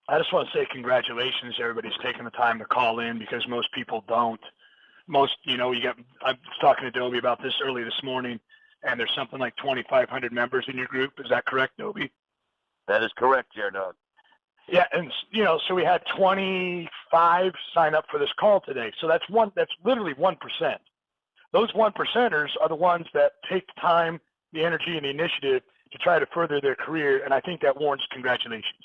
I just want to say congratulations. Everybody's taking the time to call in because most people don't. I was talking to Dobie about this early this morning, and there's something like 2,500 members in your group. Is that correct, Dobie? That is correct, JerDog. Yeah, and so we had 25 sign up for this call today. So that's literally 1%. Those 1%ers are the ones that take the time, the energy, and the initiative to try to further their career, and I think that warrants congratulations.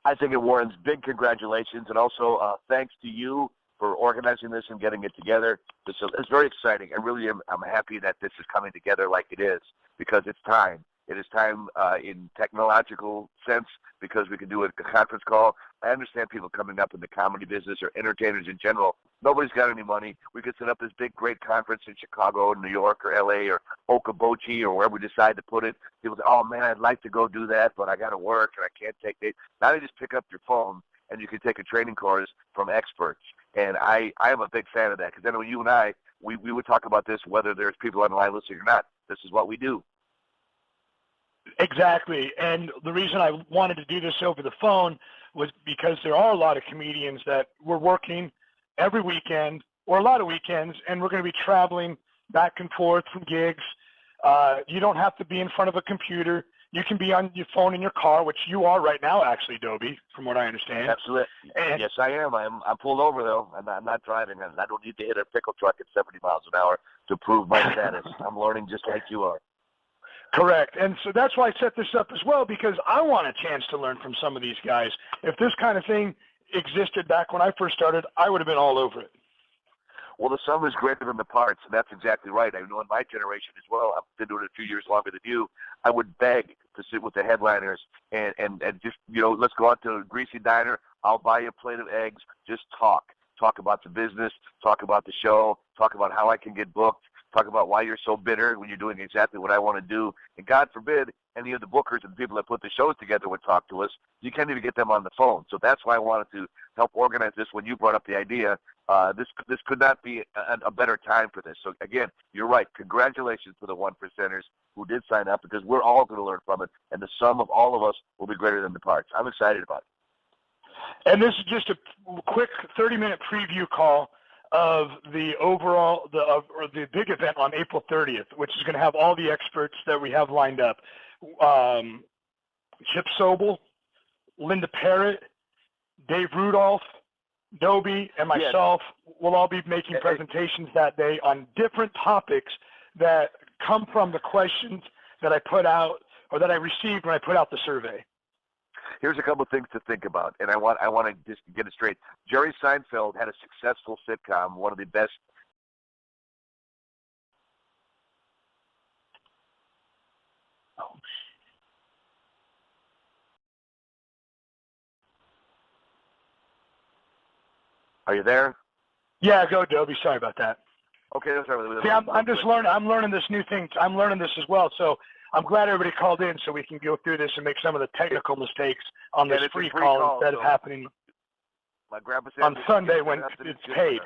I think it warrants big congratulations, and also thanks to you for organizing this and getting it together. It's very exciting. I'm happy that this is coming together like it is, because it's time. It is time in technological sense, because we can do a conference call. I understand people coming up in the comedy business or entertainers in general. Nobody's got any money. We could set up this big, great conference in Chicago, New York, or L.A., or Okoboji, or wherever we decide to put it. People say, oh, man, I'd like to go do that, but I got to work, and I can't take it. Now you just pick up your phone, and you can take a training course from experts. And I am a big fan of that, because then when you and I, we would talk about this, whether there's people on the line listening or not. This is what we do. Exactly. And the reason I wanted to do this over the phone was because there are a lot of comedians that we're working every weekend or a lot of weekends, and we're going to be traveling back and forth from gigs. You don't have to be in front of a computer. You can be on your phone in your car, which you are right now, actually, Dobie, from what I understand. Absolutely. And yes, I am. I'm pulled over, though. I'm not driving, and I don't need to hit a pickle truck at 70 miles an hour to prove my status. I'm learning just like you are. Correct. And so that's why I set this up as well, because I want a chance to learn from some of these guys. If this kind of thing existed back when I first started, I would have been all over it. Well, the sum is greater than the parts, and that's exactly right. I know in my generation as well, I've been doing it a few years longer than you, I would beg to sit with the headliners and just, let's go out to a greasy diner. I'll buy you a plate of eggs. Just talk. Talk about the business. Talk about the show. Talk about how I can get booked. Talk about why you're so bitter when you're doing exactly what I want to do. And God forbid any of the bookers and the people that put the shows together would talk to us. You can't even get them on the phone. So that's why I wanted to help organize this when you brought up the idea. This could not be a better time for this. So, again, you're right. Congratulations to the 1%ers who did sign up, because we're all going to learn from it, and the sum of all of us will be greater than the parts. I'm excited about it. And this is just a quick 30-minute preview call of the the big event on April 30th, which is going to have all the experts that we have lined up. Chip Sobel, Linda Parrott, Dave Rudolph, Dobie, and myself will all be making presentations that day on different topics that come from the questions that I put out, or that I received when I put out the survey. Here's a couple of things to think about, and I want to just get it straight. Jerry Seinfeld had a successful sitcom, one of the best. Are you there? Yeah, go, Dobie. Sorry about that. Okay, that's right. See, I'm just learning. I'm learning this new thing. I'm learning this as well. So I'm glad everybody called in so we can go through this and make some of the technical mistakes on this free call instead of happening my grandpa said on Sunday when it's paid.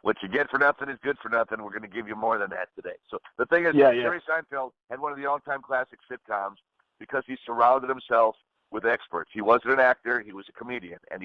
What you get for nothing is good for nothing. We're going to give you more than that today. So the thing is, Jerry Seinfeld had one of the all-time classic sitcoms because he surrounded himself with experts. He wasn't an actor; he was a comedian. And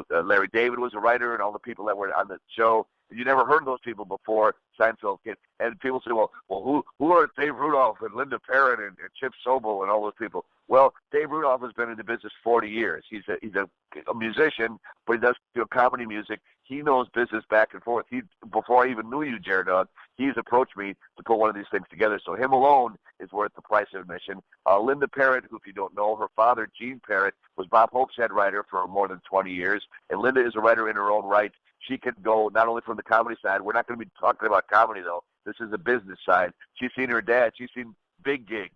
Larry David was a writer, and all the people that were on the show. You never heard of those people before Seinfeld came. And people say, well, who are Dave Rudolph and Linda Parrott and Chip Sobel and all those people? Well, Dave Rudolph has been in the business 40 years. He's a musician, but he does comedy music. He knows business back and forth. Before I even knew you, JerDog, he's approached me to put one of these things together. So him alone is worth the price of admission. Linda Parrott, who, if you don't know, her father, Gene Parrott, was Bob Hope's head writer for more than 20 years. And Linda is a writer in her own right. She can go not only from the comedy side. We're not going to be talking about comedy, though. This is the business side. She's seen her dad. She's seen big gigs.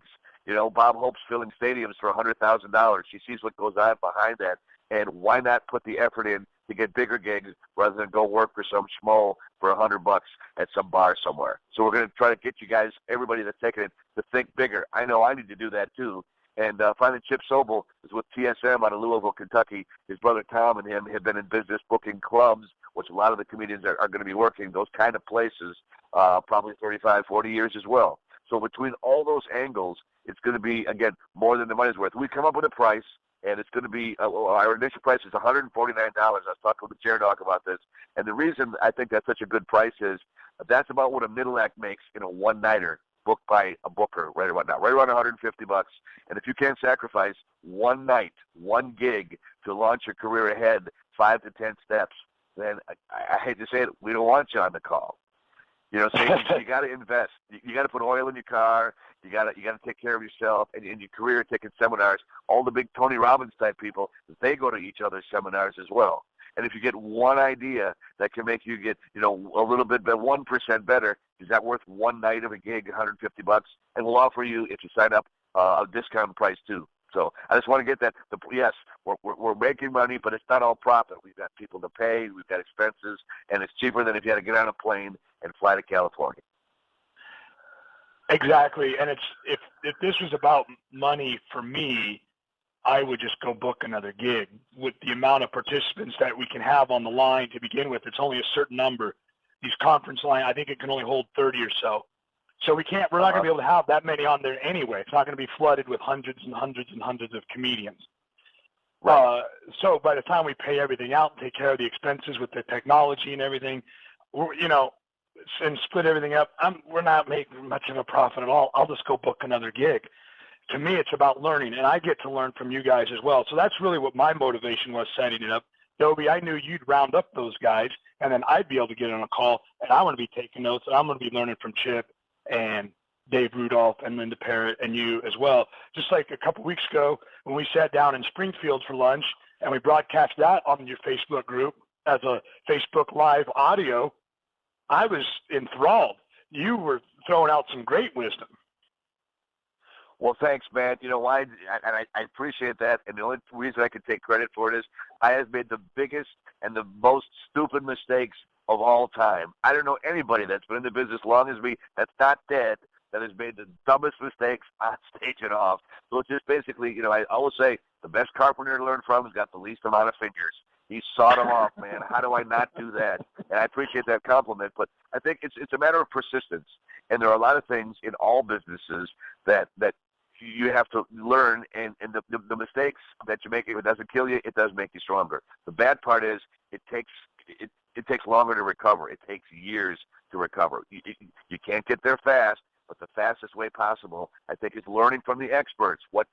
Bob Hope's filling stadiums for $100,000. She sees what goes on behind that. And why not put the effort in to get bigger gigs rather than go work for some schmo for $100 at some bar somewhere? So we're going to try to get you guys, everybody that's taking it, to think bigger. I know I need to do that too. And finally, Chip Sobel is with TSM out of Louisville, Kentucky. His brother Tom and him have been in business booking clubs, which a lot of the comedians are going to be working, those kind of places, probably 35, 40 years as well. So between all those angles, it's going to be, again, more than the money's worth. We come up with a price, and it's going to be, our initial price is $149. I was talking with JerDog about this, and the reason I think that's such a good price is that's about what a middle act makes in a one-nighter booked by a booker right around now, right around $150. And if you can't sacrifice one night, one gig to launch your career ahead 5 to 10 steps, then I hate to say it, we don't want you on the call. So you got to invest. You got to put oil in your car. You got to take care of yourself and in your career, taking seminars. All the big Tony Robbins type people, they go to each other's seminars as well. And if you get one idea that can make you get, a little bit, 1% better, is that worth one night of a gig, $150? And we'll offer you, if you sign up, a discount price too. So I just want to get that. Yes, we're making money, but it's not all profit. We've got people to pay, we've got expenses, and it's cheaper than if you had to get on a plane and fly to California. Exactly, and if this was about money for me, I would just go book another gig. With the amount of participants that we can have on the line to begin with, it's only a certain number. These conference line, I think it can only hold 30 or so. So we're not going to be able to have that many on there anyway. It's not going to be flooded with hundreds and hundreds and hundreds of comedians. Right. So by the time we pay everything out and take care of the expenses with the technology and everything, and split everything up, we're not making much of a profit at all. I'll just go book another gig. To me, it's about learning, and I get to learn from you guys as well. So that's really what my motivation was setting it up. Dobie, I knew you'd round up those guys, and then I'd be able to get on a call, and I'm going to be taking notes, and I'm going to be learning from Chip and Dave Rudolph and Linda Parrott and you as well. Just like a couple weeks ago when we sat down in Springfield for lunch, and we broadcast that on your Facebook group as a Facebook Live audio, I was enthralled. You were throwing out some great wisdom. Well, thanks, man. You know why? And I appreciate that. And the only reason I can take credit for it is I have made the biggest and the most stupid mistakes of all time. I don't know anybody that's been in the business long as me that's not dead that has made the dumbest mistakes on stage and off. So it's just basically, I always say the best carpenter to learn from has got the least amount of fingers. He sawed them off, man. How do I not do that? And I appreciate that compliment, but I think it's a matter of persistence. And there are a lot of things in all businesses that you have to learn, and the mistakes that you make, if it doesn't kill you, it does make you stronger. The bad part is it takes longer to recover. It takes years to recover. You can't get there fast, but the fastest way possible, I think, is learning from the experts what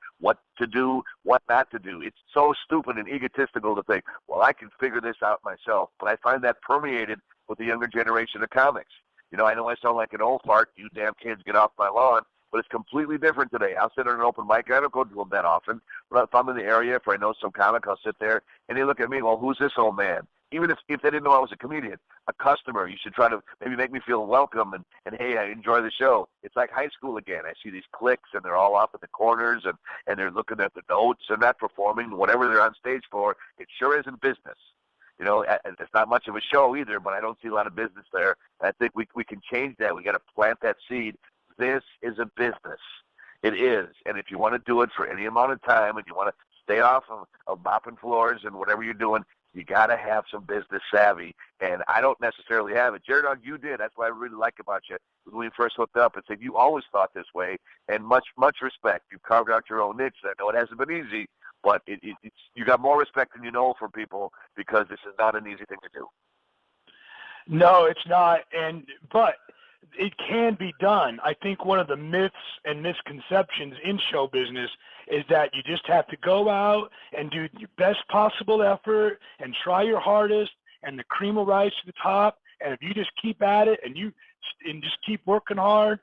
to do, what not to do. It's so stupid and egotistical to think, well, I can figure this out myself. But I find that permeated with the younger generation of comics. I know I sound like an old fart. You damn kids, get off my lawn. But it's completely different today. I'll sit on an open mic. I don't go to them that often. But if I'm in the area, if I know some comic, I'll sit there, and they look at me, well, who's this old man? Even if they didn't know I was a comedian, a customer, you should try to maybe make me feel welcome and hey, I enjoy the show. It's like high school again. I see these cliques, and they're all off at the corners, and they're looking at the notes. They're not performing whatever they're on stage for. It sure isn't business. It's not much of a show either, but I don't see a lot of business there. I think we can change that. We got to plant that seed. This is a business. It is. And if you want to do it for any amount of time and you want to stay off of mopping floors and whatever you're doing, you got to have some business savvy. And I don't necessarily have it. JerDog, you did. That's what I really like about you. When we first hooked up and said, you always thought this way, and much respect. You've carved out your own niche. I know it hasn't been easy, but it's you got more respect than you know from people because this is not an easy thing to do. No, it's not. But it can be done. I think one of the myths and misconceptions in show business is that you just have to go out and do your best possible effort and try your hardest, and the cream will rise to the top. And if you just keep at it and just keep working hard,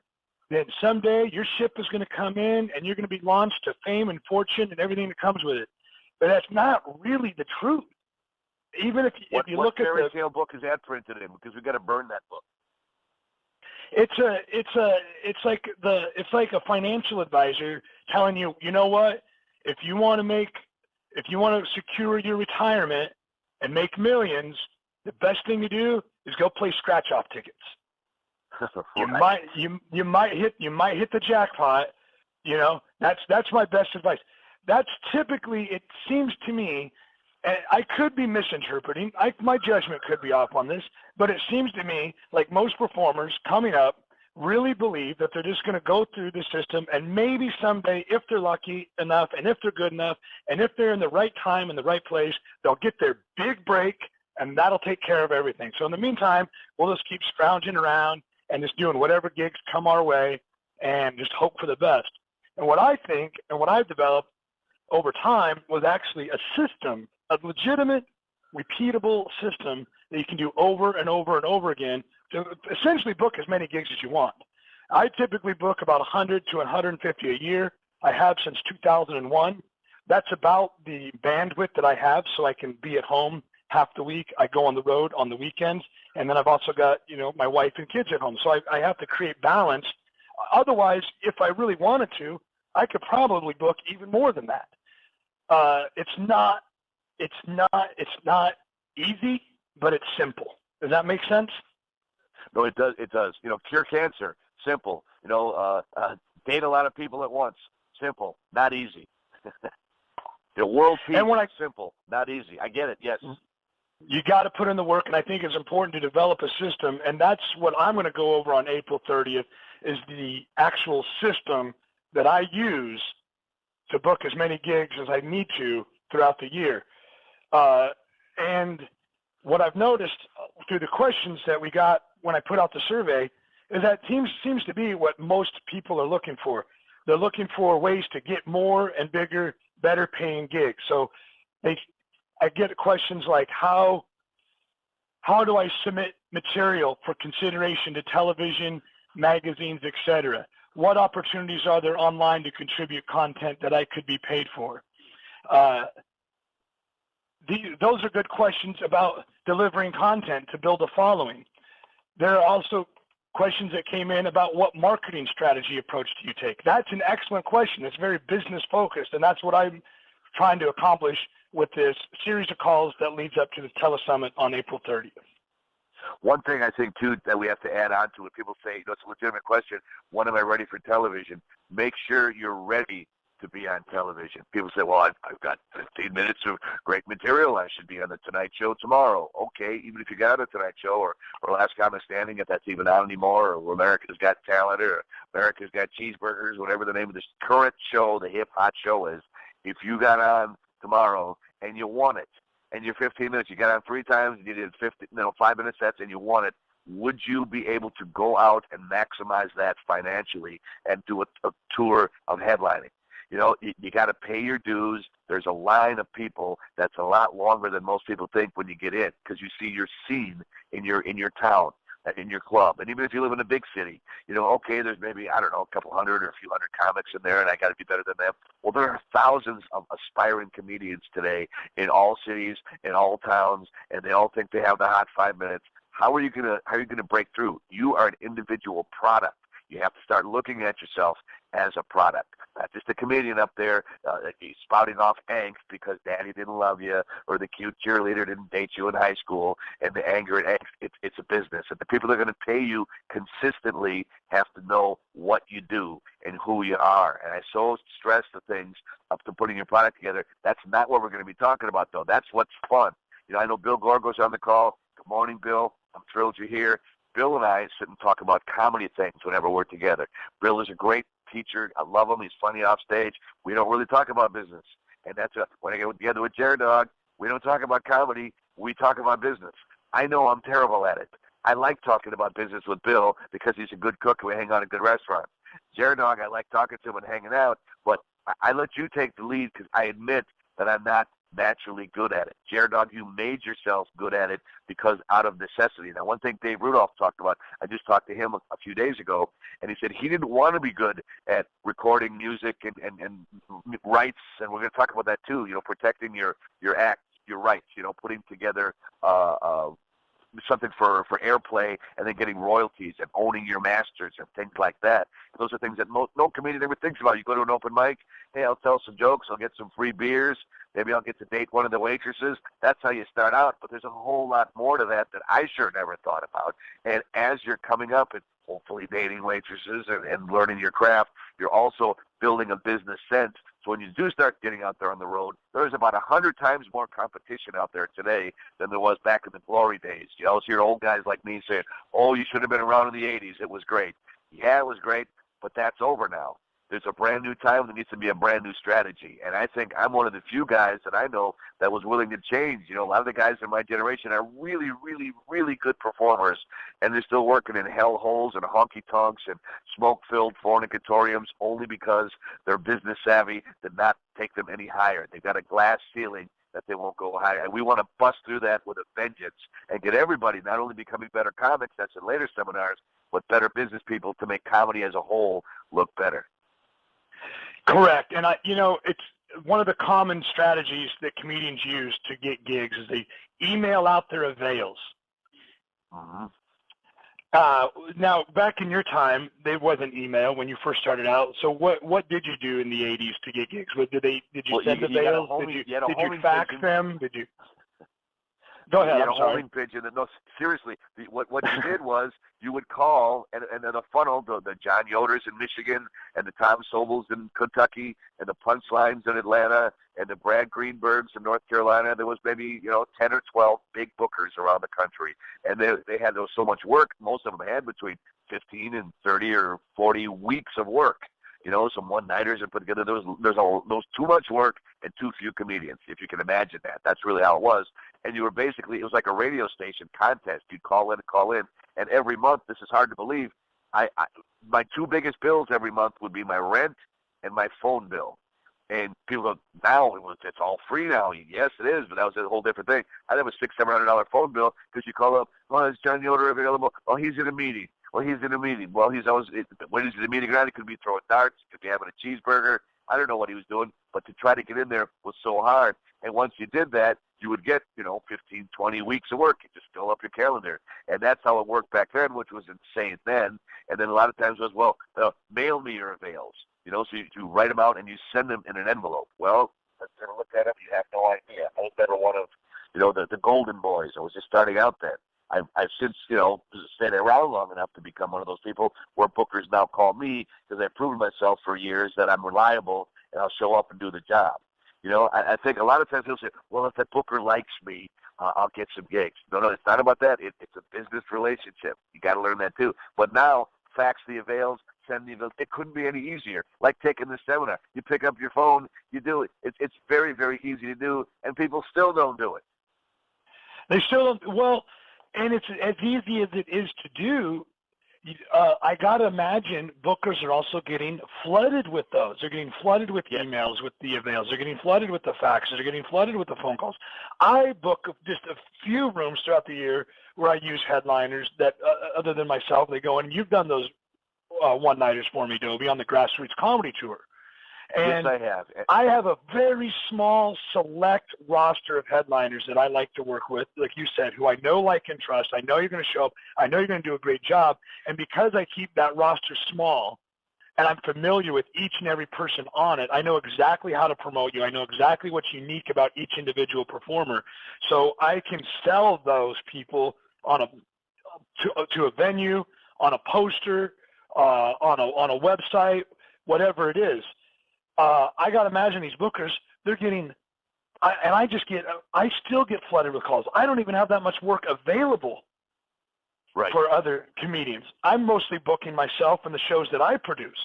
then someday your ship is going to come in and you're going to be launched to fame and fortune and everything that comes with it. But that's not really the truth. Even if you look at what fairy tale book is that printed in? Because we've got to burn that book. It's like a financial advisor telling you, you know what, if you want to secure your retirement and make millions, the best thing to do is go play scratch off tickets. Right. You might hit the jackpot. That's my best advice. That's typically, it seems to me, and I could be misinterpreting. My judgment could be off on this, but it seems to me like most performers coming up, really believe that they're just going to go through the system, and maybe someday, if they're lucky enough and if they're good enough and if they're in the right time in the right place, they'll get their big break, and that'll take care of everything. So in the meantime, we'll just keep scrounging around and just doing whatever gigs come our way and just hope for the best. And what I think and what I've developed over time was actually a system, a legitimate, repeatable system that you can do over and over and over again to essentially book as many gigs as you want. I typically book about 100 to 150 a year. I have since 2001. That's about the bandwidth that I have, so I can be at home half the week. I go on the road on the weekends, and then I've also got, my wife and kids at home. So I have to create balance. Otherwise, if I really wanted to, I could probably book even more than that. It's not easy, but it's simple. Does that make sense? No, it does. It does. Cure cancer, simple. Date a lot of people at once, simple, not easy. World peace, simple, not easy. I get it. Yes. You got to put in the work, and I think it's important to develop a system, and that's what I'm going to go over on April 30th, is the actual system that I use to book as many gigs as I need to throughout the year. And what I've noticed through the questions that we got when I put out the survey is that seems to be what most people are looking for. They're looking for ways to get more and bigger, better paying gigs. So I get questions like, how do I submit material for consideration to television, magazines, etc.? What opportunities are there online to contribute content that I could be paid for? Those are good questions about delivering content to build a following. There are also questions that came in about what marketing strategy approach do you take? That's an excellent question. It's very business focused, and that's what I'm trying to accomplish with this series of calls that leads up to the telesummit on April 30th. One thing I think, too, that we have to add on to it, people say, it's a legitimate question, when am I ready for television? Make sure you're ready to be on television. People say, well, I've got 15 minutes of great material. I should be on the Tonight Show tomorrow. Okay, even if you got on the Tonight Show or Last Comic Standing, if that's even on anymore, or America's Got Talent or America's Got Cheeseburgers, whatever the name of this current show, the hip hot show is, if you got on tomorrow and you won it, and your 15 minutes, you got on 3 times, you did 5-minute sets, and you won it, would you be able to go out and maximize that financially and do a tour of headlining? You got to pay your dues. There's a line of people that's a lot longer than most people think when you get in, because you see your scene in your town, in your club. And even if you live in a big city, okay, there's maybe, I don't know, a couple hundred or a few hundred comics in there, and I got to be better than them. Well, there are thousands of aspiring comedians today in all cities, in all towns, and they all think they have the hot 5 minutes. How are you gonna break through? You are an individual product. You have to start looking at yourself as a product, not just a comedian up there spouting off angst because daddy didn't love you or the cute cheerleader didn't date you in high school, and the anger and angst. It's a business, and the people that are going to pay you consistently have to know what you do and who you are. And I so stress the things up to putting your product together. That's not what we're going to be talking about, though. That's what's fun. I know Bill Gorgo's on the call. Good morning, Bill. I'm thrilled you're here. Bill and I sit and talk about comedy things whenever we're together. Bill is a great teacher. I love him. He's funny off stage. We don't really talk about business. And that's when I get together with JerDog, we don't talk about comedy. We talk about business. I know I'm terrible at it. I like talking about business with Bill because he's a good cook and we hang out at good restaurants. JerDog, I like talking to him and hanging out, but I let you take the lead because I admit that I'm not naturally good at it. JerDog, you made yourself good at it because out of necessity. Now, one thing Dave Rudolph talked about, I just talked to him a few days ago, and he said he didn't want to be good at recording music and rights, and we're going to talk about that too, protecting your acts, your rights, putting together something for airplay and then getting royalties and owning your masters and things like that. Those are things that no comedian ever thinks about. You go to an open mic, hey, I'll tell some jokes, I'll get some free beers, maybe I'll get to date one of the waitresses. That's how you start out, but there's a whole lot more to that I sure never thought about. And as you're coming up and hopefully dating waitresses and learning your craft, you're also building a business sense. So when you do start getting out there on the road, there's about 100 times more competition out there today than there was back in the glory days. You always hear old guys like me saying, oh, you should have been around in the 80s. It was great. Yeah, it was great, but that's over now. There's a brand new time. There needs to be a brand new strategy. And I think I'm one of the few guys that I know that was willing to change. You know, a lot of the guys in my generation are really, really, really good performers, and they're still working in hell holes and honky-tonks and smoke-filled fornicatoriums only because their business savvy did not take them any higher. They've got a glass ceiling that they won't go higher. And we want to bust through that with a vengeance and get everybody not only becoming better comics, that's in later seminars, but better business people to make comedy as a whole look better. Correct. And it's one of the common strategies that comedians use to get gigs is they email out their avails. Mm-hmm. Now, back in your time, there wasn't email when you first started out. So what did you do in the 80s to get gigs? Did you send avails? Did you fax them? Did you? Go ahead. You had a homing pigeon. No, seriously, what you did was you would call, and then a funnel, the John Yoders in Michigan, and the Tom Sobels in Kentucky, and the Punchlines in Atlanta, and the Brad Greenbergs in North Carolina. There was maybe 10 or 12 big bookers around the country, and they had so much work. Most of them had between 15 and 30 or 40 weeks of work. Some one-nighters are put together. There was too much work and too few comedians, if you can imagine that. That's really how it was. And it was like a radio station contest. You'd call in, and every month, this is hard to believe, my two biggest bills every month would be my rent and my phone bill. And people go, now it's all free now. Yes, it is, but that was a whole different thing. I'd have a $600-700 phone bill because you call up, is John Yoder available? Oh, he's in a meeting. Well, he's in a meeting. Well, when he's in a meeting around, he could be throwing darts, he could be having a cheeseburger. I don't know what he was doing, but to try to get in there was so hard. And once you did that, you would get, 15, 20 weeks of work. You just fill up your calendar. And that's how it worked back then, which was insane then. And then a lot of times it was, mail me your avails. So you write them out and you send them in an envelope. Well, let's look at them. You have no idea. I was never one of, the golden boys. I was just starting out then. I've since, stayed around long enough to become one of those people where bookers now call me because I've proven myself for years that I'm reliable and I'll show up and do the job. I think a lot of times they'll say, well, if that booker likes me, I'll get some gigs. No, it's not about that. It's a business relationship. You got to learn that too. But now, fax the avails, send the avails. It couldn't be any easier. Like taking the seminar. You pick up your phone, you do it. It's very, very easy to do, and people still don't do it. They still don't. Well, and it's as easy as it is to do. I got to imagine bookers are also getting flooded with those. They're getting flooded with emails with the avails. They're getting flooded with the faxes. They're getting flooded with the phone calls. I book just a few rooms throughout the year where I use headliners that, other than myself, they go, and you've done those one-nighters for me, Dobie, on the Grassroots Comedy Tour. And yes, I have. I have a very small, select roster of headliners that I like to work with, like you said, who I know, like, and trust. I know you're going to show up. I know you're going to do a great job. And because I keep that roster small and I'm familiar with each and every person on it, I know exactly how to promote you. I know exactly what's unique about each individual performer. So I can sell those people to a venue, on a poster, on a website, whatever it is. I got to imagine these bookers, they're getting, I still get flooded with calls. I don't even have that much work available for other comedians. I'm mostly booking myself and the shows that I produce.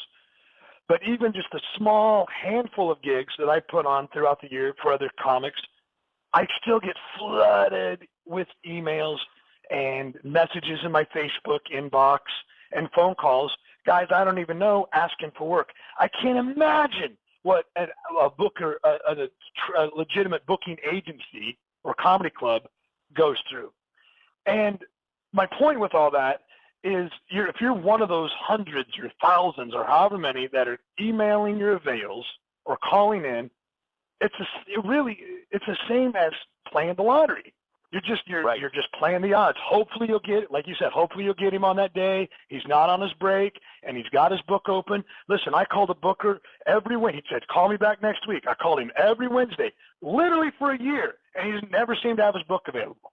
But even just a small handful of gigs that I put on throughout the year for other comics, I still get flooded with emails and messages in my Facebook inbox and phone calls. Guys I don't even know asking for work. I can't imagine what a booker, a legitimate booking agency or comedy club goes through. And my point with all that is if you're one of those hundreds or thousands or however many that are emailing your avails or calling in, it's the same as playing the lottery. You're just playing the odds. Hopefully you'll get, like you said, hopefully you'll get him on that day. He's not on his break, and he's got his book open. Listen, I called a booker every week. He said, call me back next week. I called him every Wednesday, literally for a year, and he's never seemed to have his book available.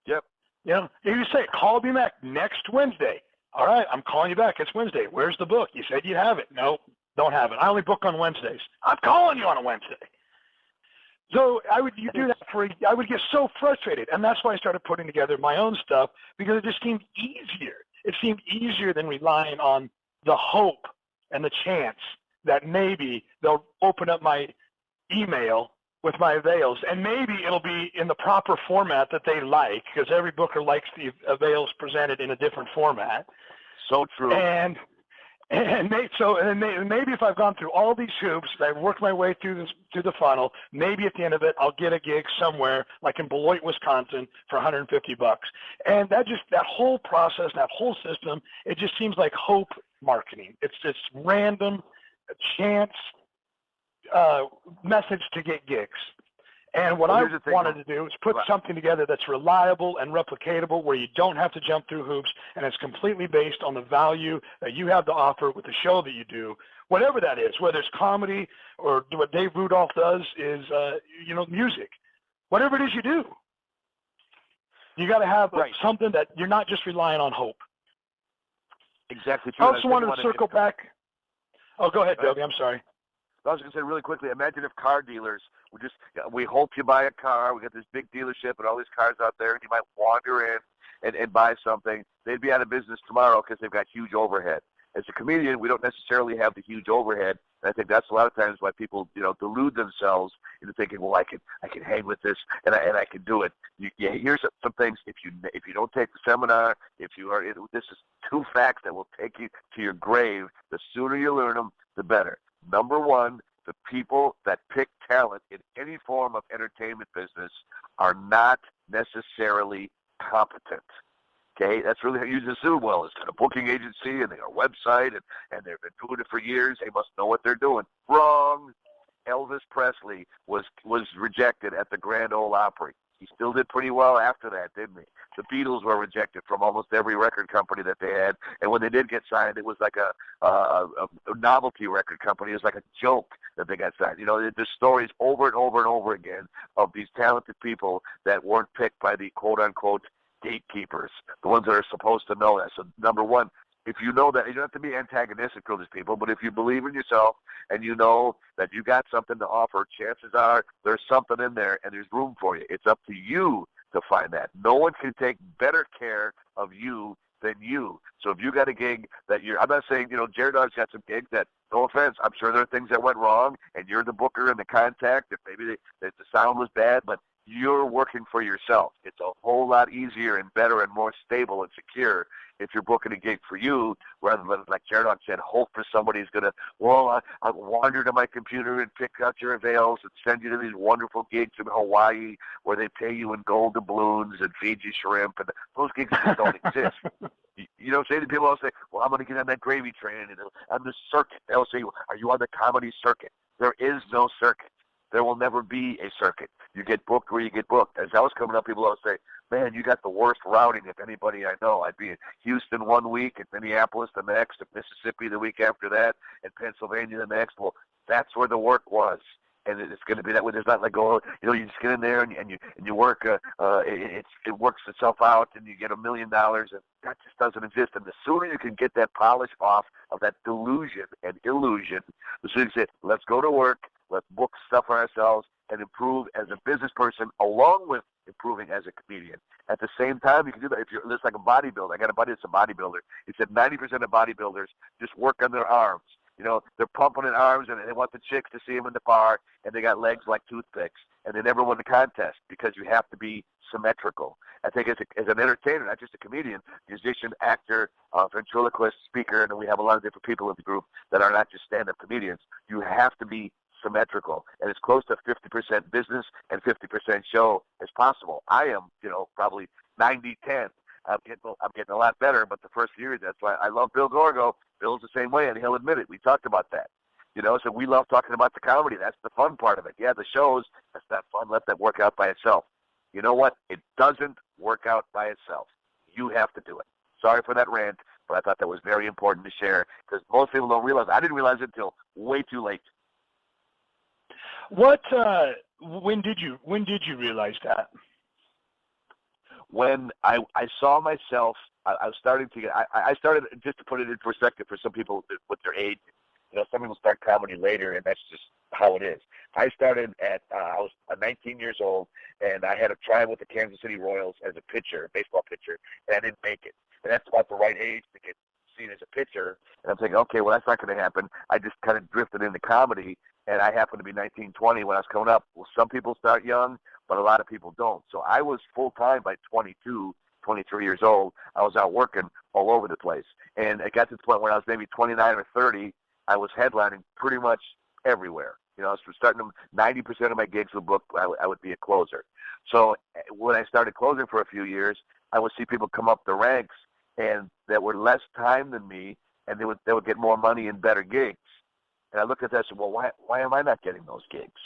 Yep. You say, call me back next Wednesday. All right, I'm calling you back. It's Wednesday. Where's the book? You said you have it. No, don't have it. I only book on Wednesdays. I'm calling you on a Wednesday. So I would get so frustrated, and that's why I started putting together my own stuff, because it just seemed easier. it seemed easier than relying on the hope and the chance that maybe they'll open up my email with my avails, and maybe it'll be in the proper format that they like, because every booker likes the avails presented in a different format. So true. And maybe if I've gone through all these hoops, I've worked my way through the funnel, maybe at the end of it, I'll get a gig somewhere, like in Beloit, Wisconsin, for $150. And that whole process, that whole system, it just seems like hope marketing. It's just random, chance message to get gigs. And what I wanted to do is put something together that's reliable and replicatable, where you don't have to jump through hoops, and it's completely based on the value that you have to offer with the show that you do, whatever that is, whether it's comedy or what Dave Rudolph does is, music. Whatever it is you do, you got to have something that you're not just relying on hope. Exactly true. I also wanted to circle back. Oh, go ahead, Dobie. I'm sorry. I was going to say really quickly, imagine if car dealers would we hope you buy a car, we got this big dealership and all these cars out there, and you might wander in and buy something. They'd be out of business tomorrow because they've got huge overhead. As a comedian, we don't necessarily have the huge overhead, and I think that's a lot of times why people, delude themselves into thinking, well, I can hang with this, and I can do it. Here's some things. If you don't take the seminar, this is 2 facts that will take you to your grave. The sooner you learn them, the better. Number one, the people that pick talent in any form of entertainment business are not necessarily competent. Okay, that's really how you assume, well, it's got a booking agency and they got a website and they've been doing it for years. They must know what they're doing. Wrong. Elvis Presley was rejected at the Grand Ole Opry. He still did pretty well after that, didn't he? The Beatles were rejected from almost every record company that they had, and when they did get signed, it was like a novelty record company. It was like a joke that they got signed. There's stories over and over and over again of these talented people that weren't picked by the quote-unquote gatekeepers, the ones that are supposed to know that. So, number one, if you know that, you don't have to be antagonistic to these people, but if you believe in yourself and you know that you got something to offer, chances are there's something in there and there's room for you. It's up to you to find that. No one can take better care of you than you. So if you got a gig that I'm not saying, JerDogs got some gigs that, no offense, I'm sure there are things that went wrong and you're the booker and the contact, if maybe the sound was bad, but you're working for yourself. It's a whole lot easier and better and more stable and secure if you're booking a gig for you, rather than, like JerDogs said, hope for somebody's going to, I'll wander to my computer and pick out your avails and send you to these wonderful gigs in Hawaii where they pay you in gold doubloons and feed you shrimp. And those gigs just don't exist. You know what I'm saying? People all say, well, I'm going to get on that gravy train and on the circuit. They'll say, are you on the comedy circuit? There is no circuit. There will never be a circuit. You get booked where you get booked. As I was coming up, people always say, man, you got the worst routing of anybody I know. I'd be in Houston one week, and Minneapolis the next, and Mississippi the week after that, and Pennsylvania the next. Well, that's where the work was. And it's going to be that way. There's not like, you just get in there and you work. It works itself out, and you get $1 million, and that just doesn't exist. And the sooner you can get that polish off of that delusion and illusion, the sooner you say, let's go to work, let's book stuff for ourselves, and improve as a business person, along with improving as a comedian. At the same time, you can do that. If you're just like a bodybuilder. I got a buddy that's a bodybuilder. He said 90% of bodybuilders just work on their arms. They're pumping in arms, and they want the chicks to see them in the bar, and they got legs like toothpicks, and they never win the contest because you have to be symmetrical. I think as an entertainer, not just a comedian, musician, actor, ventriloquist, speaker, and we have a lot of different people in the group that are not just stand-up comedians, you have to be symmetrical, and as close to 50% business and 50% show as possible. I am, probably 90-10. I'm getting a lot better, but the first few years, that's why I love Bill Gorgo. Bill's the same way, and he'll admit it. We talked about that. So we love talking about the comedy. That's the fun part of it. Yeah, the shows, that's not fun. Let that work out by itself. You know what? It doesn't work out by itself. You have to do it. Sorry for that rant, but I thought that was very important to share because most people don't realize. I didn't realize it until way too late. When did you realize that? When I saw myself, I was starting to get. I started, just to put it in perspective for some people with their age. Some people start comedy later, and that's just how it is. I started I was 19 years old, and I had a try with the Kansas City Royals as a pitcher, baseball pitcher, and I didn't make it. and that's about the right age to get seen as a pitcher. And I'm thinking, okay, well, that's not going to happen. I just kind of drifted into comedy, and I happened to be 19, 20 when I was coming up. Well, some people start young, but a lot of people don't. So I was full-time by 22, 23 years old. I was out working all over the place. And it got to the point when I was maybe 29 or 30, I was headlining pretty much everywhere. You know, I was starting to, 90% of my gigs were booked. I would be a closer. So when I started closing for a few years, I would see people come up the ranks and that were less time than me, and they would get more money and better gigs. And I looked at that and said, well, why am I not getting those gigs?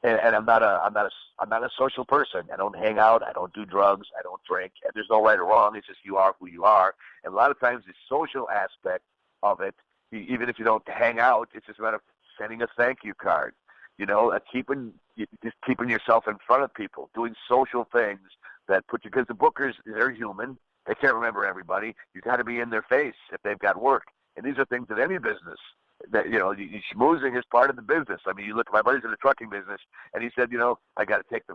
And I'm not a social person. I don't hang out. I don't do drugs. I don't drink. And there's no right or wrong. It's just you are who you are. And a lot of times the social aspect of it, even if you don't hang out, it's just a matter of sending a thank you card. You know, keeping yourself in front of people, doing social things that put you, because the bookers, they're human. They can't remember everybody. You got to be in their face if they've got work. And these are things in any business that, you know, schmoozing is part of the business. I mean, you look at my buddies in the trucking business, and he said, you know, I got to take the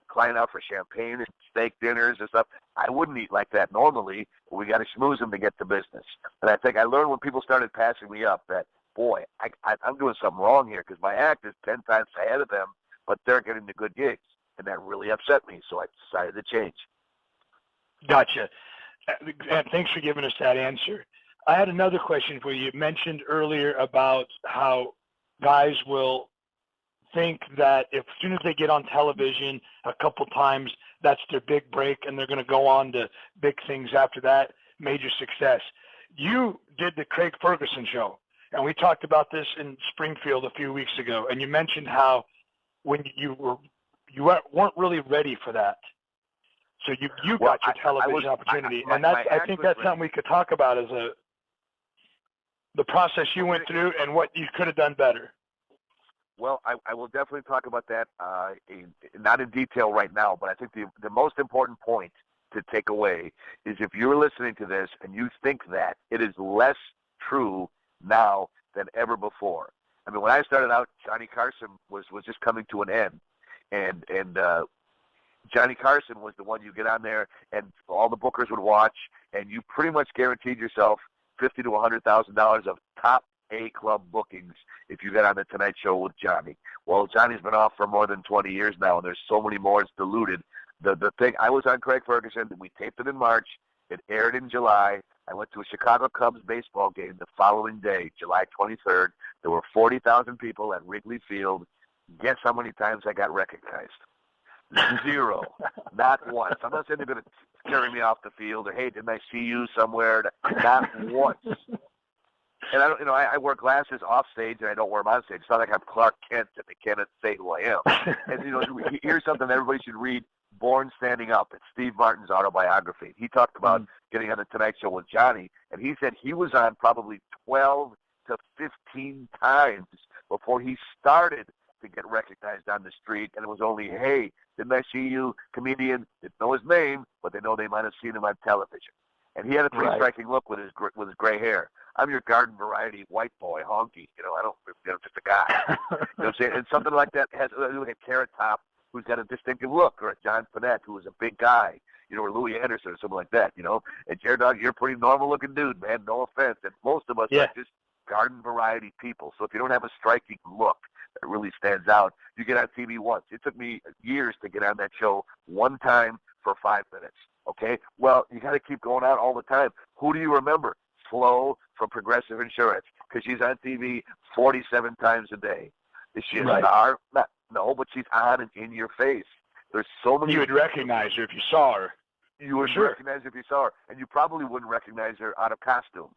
client out for champagne and steak dinners and stuff. I wouldn't eat like that normally, but we got to schmooze them to get to business. And I think I learned when people started passing me up that, boy, I'm doing something wrong here because my act is 10 times ahead of them, but they're getting the good gigs. And that really upset me, so I decided to change. Gotcha. And thanks for giving us that answer. I had another question for you. You mentioned earlier about how guys will think that as soon as they get on television a couple times, that's their big break, and they're going to go on to big things after that, major success. You did the Craig Ferguson show, and we talked about this in Springfield a few weeks ago, and you mentioned how when you weren't really ready for that. So you got your television opportunity, and I think that's something we could talk about as the process you went through and what you could have done better. Well, I will definitely talk about that, not in detail right now, but I think the most important point to take away is if you're listening to this and you think that, it is less true now than ever before. I mean, when I started out, Johnny Carson was just coming to an end, and Johnny Carson was the one you get on there, and all the bookers would watch, and you pretty much guaranteed yourself $50,000 to $100,000 of top A club bookings if you got on the Tonight Show with Johnny. Well, Johnny's been off for more than 20 years now, and there's so many more. It's diluted. The thing, I was on Craig Ferguson. We taped it in March. It aired in July. I went to a Chicago Cubs baseball game the following day, July 23rd. There were 40,000 people at Wrigley Field. Guess how many times I got recognized? 0. Not once. I'm not saying they're going to carry me off the field or, hey, didn't I see you somewhere? Not once. And I wear glasses off stage and I don't wear them on stage. It's not like I'm Clark Kent and they cannot say who I am. And here's something that everybody should read: Born Standing Up. It's Steve Martin's autobiography. He talked about getting on the Tonight Show with Johnny, and he said he was on probably 12 to 15 times before he started to get recognized on the street, and it was only, hey, didn't I see you, comedian? Didn't know his name, but they know they might have seen him on television. And he had a pretty striking look with his gray hair. I'm your garden variety white boy, honky. Just a guy. You know what I'm saying? And something like that has like a Carrot Top who's got a distinctive look, or a John Finette who is a big guy, or Louis Anderson or something like that, And JerDogs, you're a pretty normal-looking dude, man. No offense. And most of us are just garden variety people. So if you don't have a striking look that really stands out, you get on TV once. It took me years to get on that show one time for 5 minutes. Okay? Well, you got to keep going out all the time. Who do you remember? Flo from Progressive Insurance, because she's on TV 47 times a day. Is she a star? No, but she's on and in your face. There's so many. You would recognize her if you saw her. You would recognize her if you saw her, and you probably wouldn't recognize her out of costume.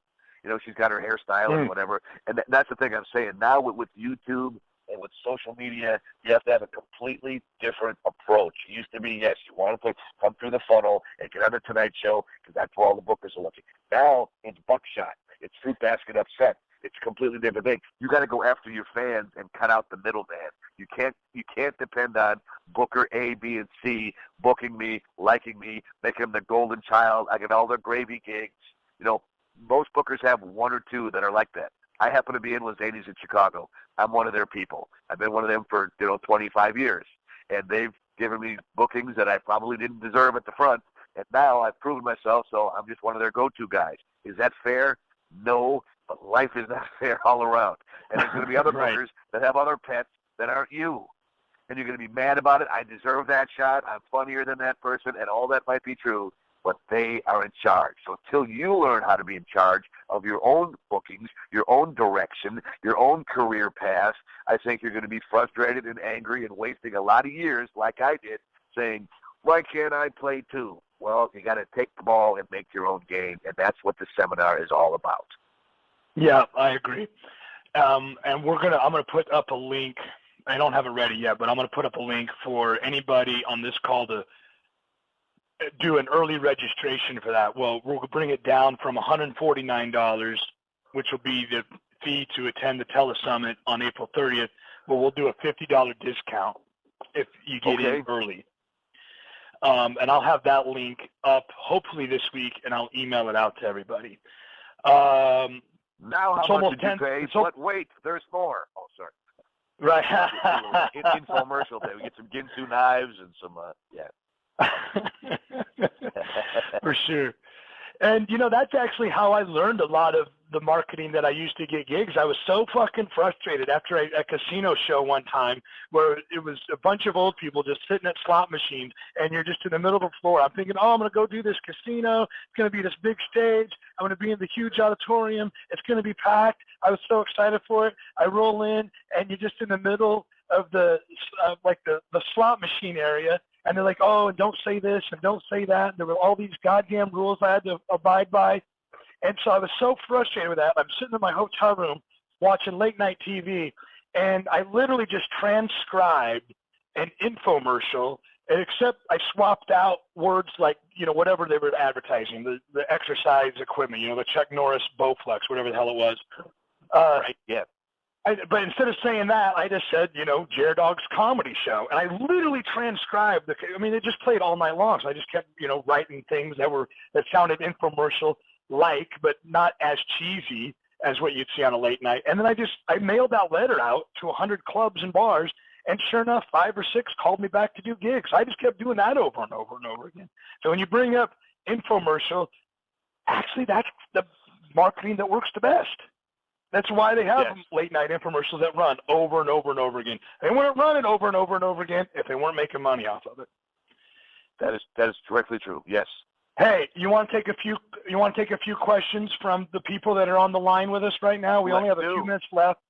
She's got her hairstyle and whatever. And that's the thing I'm saying. Now with YouTube and with social media, you have to have a completely different approach. It used to be, yes, you want to come through the funnel and get on the Tonight Show because that's where all the bookers are looking. Now it's buckshot. It's fruit basket upset. It's a completely different thing. You got to go after your fans and cut out the middleman. You can't depend on Booker A, B, and C booking me, liking me, making them the golden child. I get all their gravy gigs. Most bookers have one or two that are like that. I happen to be in with Zanies in Chicago. I'm one of their people. I've been one of them for 25 years, and they've given me bookings that I probably didn't deserve at the front, and now I've proven myself, so I'm just one of their go-to guys. Is that fair? No, but life is not fair all around. And there's going to be other right. bookers that have other pets that aren't you. And you're going to be mad about it. I deserve that shot. I'm funnier than that person, and all that might be true, but they are in charge. So until you learn how to be in charge of your own bookings, your own direction, your own career path, I think you're going to be frustrated and angry and wasting a lot of years, like I did, saying, why can't I play too? Well, you got to take the ball and make your own game, and that's what the seminar is all about. Yeah, I agree. And I'm going to put up a link. I don't have it ready yet, but I'm going to put up a link for anybody on this call to do an early registration for that. Well, we'll bring it down from $149, which will be the fee to attend the telesummit on April 30th. Well, we'll do a $50 discount if you get in early. And I'll have that link up hopefully this week, and I'll email it out to everybody. Now how much did you pay? But wait, there's more. Oh, sorry. Right. Infomercial day. We get some Ginsu knives and some, For sure. And, that's actually how I learned a lot of the marketing that I used to get gigs. I was so fucking frustrated after a casino show one time where it was a bunch of old people just sitting at slot machines, and you're just in the middle of the floor. I'm thinking, I'm going to go do this casino. It's going to be this big stage. I'm going to be in the huge auditorium. It's going to be packed. I was so excited for it. I roll in, and you're just in the middle of the slot machine area. And they're like, and don't say this and don't say that. And there were all these goddamn rules I had to abide by. And so I was so frustrated with that. I'm sitting in my hotel room watching late night TV, and I literally just transcribed an infomercial, except I swapped out words like, whatever they were advertising, the exercise equipment, the Chuck Norris Bowflex, whatever the hell it was. Right, yeah. But instead of saying that, I just said, JerDogs comedy show. And I literally transcribed it just played all night long. So I just kept, writing things that sounded infomercial-like, but not as cheesy as what you'd see on a late night. And then I mailed that letter out to 100 clubs and bars. And sure enough, 5 or 6 called me back to do gigs. I just kept doing that over and over and over again. So when you bring up infomercial, actually that's the marketing that works the best. That's why they have late night infomercials that run over and over and over again. They weren't running over and over and over again if they weren't making money off of it. That is directly true. Yes. Hey, you want to take a few questions from the people that are on the line with us right now? We only have a few minutes left.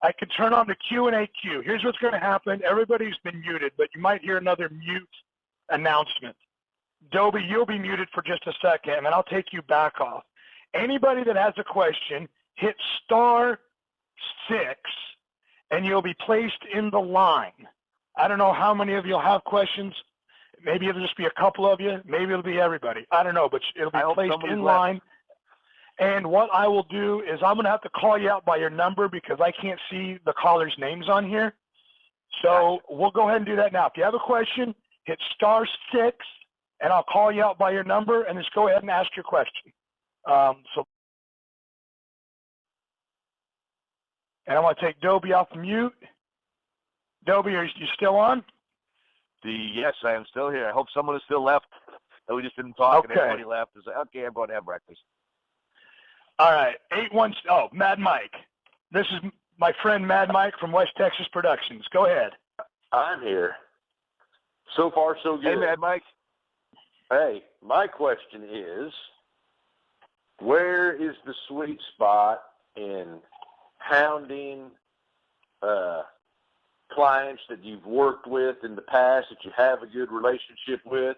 I could turn on the Q&A queue. Here's what's going to happen. Everybody's been muted, but you might hear another mute announcement. Dobie, you'll be muted for just a second, and then I'll take you back off. Anybody that has a question, hit *6, and you'll be placed in the line. I don't know how many of you will have questions. Maybe it'll just be a couple of you. Maybe it'll be everybody. I don't know, but it'll be placed in line. And what I will do is I'm going to have to call you out by your number because I can't see the callers' names on here. So we'll go ahead and do that now. If you have a question, hit *6, and I'll call you out by your number, and just go ahead and ask your question. And I'm going to take Dobie off mute. Dobie, are you still on? Yes, I am still here. I hope someone is still left. We just didn't talk and everybody left. It's like, okay, I'm going to have breakfast. All right. Mad Mike. This is my friend Mad Mike from West Texas Productions. Go ahead. I'm here. So far, so good. Hey, Mad Mike. Hey, my question is, where is the sweet spot in hounding clients that you've worked with in the past that you have a good relationship with,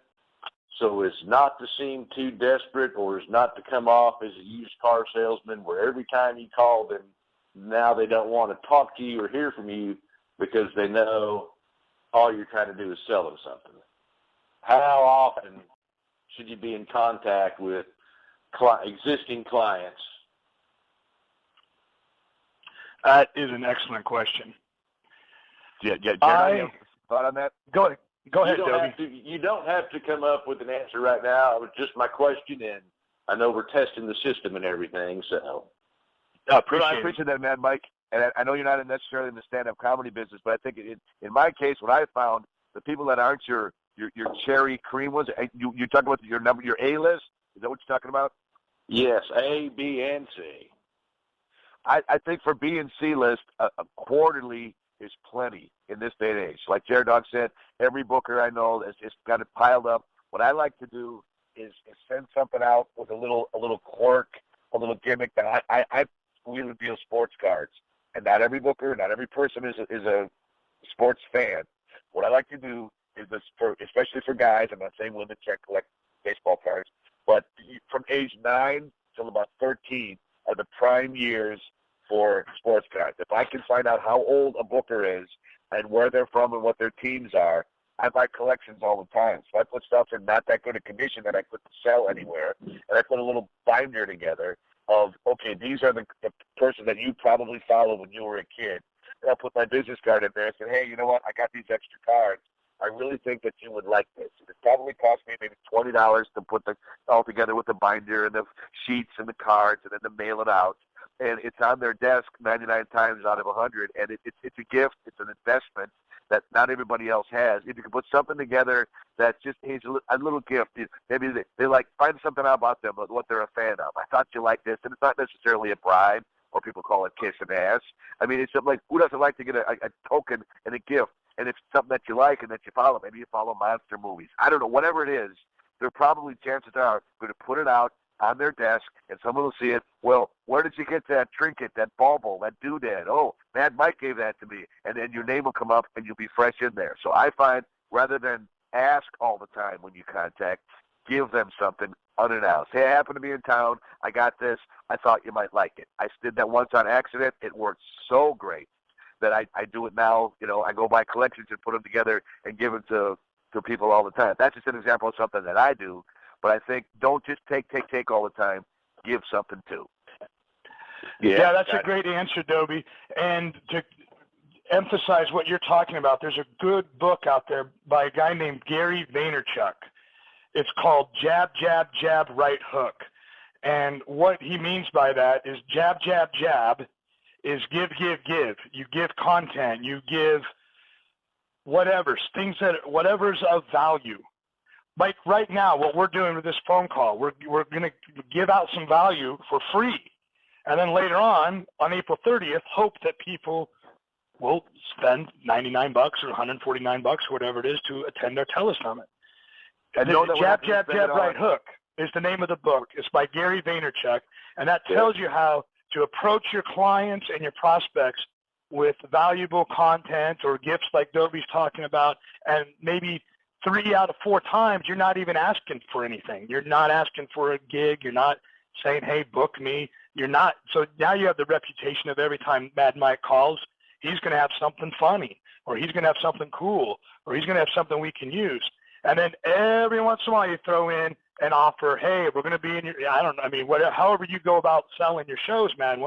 so as not to seem too desperate or as not to come off as a used car salesman where every time you call them, now they don't want to talk to you or hear from you because they know all you're trying to do is sell them something? How often should you be in contact with existing clients? That is an excellent question. I thought on that. Go ahead, Dobie. You don't have to come up with an answer right now. It was just my question, and I know we're testing the system and everything, so. I appreciate that, Mad Mike. And I know you're not necessarily in the stand-up comedy business, but I think in my case, what I found, the people that aren't your your cherry cream ones. You talking about your A list? Is that what you're talking about? Yes, A, B, and C. I think for B and C list, a quarterly is plenty in this day and age. Like JerDogs said, every booker I know has got it piled up. What I like to do is send something out with a little quirk, a little gimmick. That I really deal sports cards, and not every booker, not every person is a sports fan. What I like to do is especially for guys. I'm not saying women can't collect baseball cards, but from age 9 till about 13 are the prime years for sports cards. If I can find out how old a booker is and where they're from and what their teams are, I buy collections all the time. So I put stuff in not that good a condition that I couldn't sell anywhere, and I put a little binder together of, okay, these are the person that you probably followed when you were a kid. And I'll put my business card in there and say, hey, you know what, I got these extra cards. I really think that you would like this. It probably cost me maybe $20 to put all together with the binder and the sheets and the cards and then to mail it out. And it's on their desk 99 times out of 100, and it's a gift. It's an investment that not everybody else has. If you can put something together that's just a little gift, maybe they like find something out about them, what they're a fan of. I thought you liked this, and it's not necessarily a bribe, or people call it kissing ass. I mean, it's something like, who doesn't like to get a token and a gift? And it's something that you like and that you follow. Maybe you follow monster movies. I don't know. Whatever it is, they're probably, chances are, going to put it out on their desk, and someone will see it. Well, where did you get that trinket, that bauble, that doodad? Oh, Mad Mike gave that to me. And then your name will come up, and you'll be fresh in there. So I find, rather than ask all the time when you contact, give them something unannounced. Hey, I happen to be in town. I got this. I thought you might like it. I did that once on accident. It worked so great that I do it now. You know, I go buy collections and put them together and give them to people all the time. That's just an example of something that I do. But I think don't just take all the time. Give something too. Yeah, that's a great answer, Dobie. And to emphasize what you're talking about, there's a good book out there by a guy named Gary Vaynerchuk. It's called Jab, Jab, Jab, Right Hook. And what he means by that is jab, jab, jab is give, give, give. You give content. You give whatever's of value. Like right now, what we're doing with this phone call, we're going to give out some value for free. And then later on April 30th, hope that people will spend $99 or $149, whatever it is, to attend our telesummit. Jab, Jab, Jab, Right Hook is the name of the book. It's by Gary Vaynerchuk, and that tells you how to approach your clients and your prospects with valuable content or gifts like Dobie's talking about, and maybe 3 out of 4 times you're not even asking for anything. You're not asking for a gig. You're not saying, hey, book me. You're not. So now you have the reputation of every time Mad Mike calls, he's going to have something funny, or he's going to have something cool, or he's going to have something we can use. And then every once in a while you throw in an offer, hey, we're going to be in your, I don't know, I mean, however you go about selling your shows, man,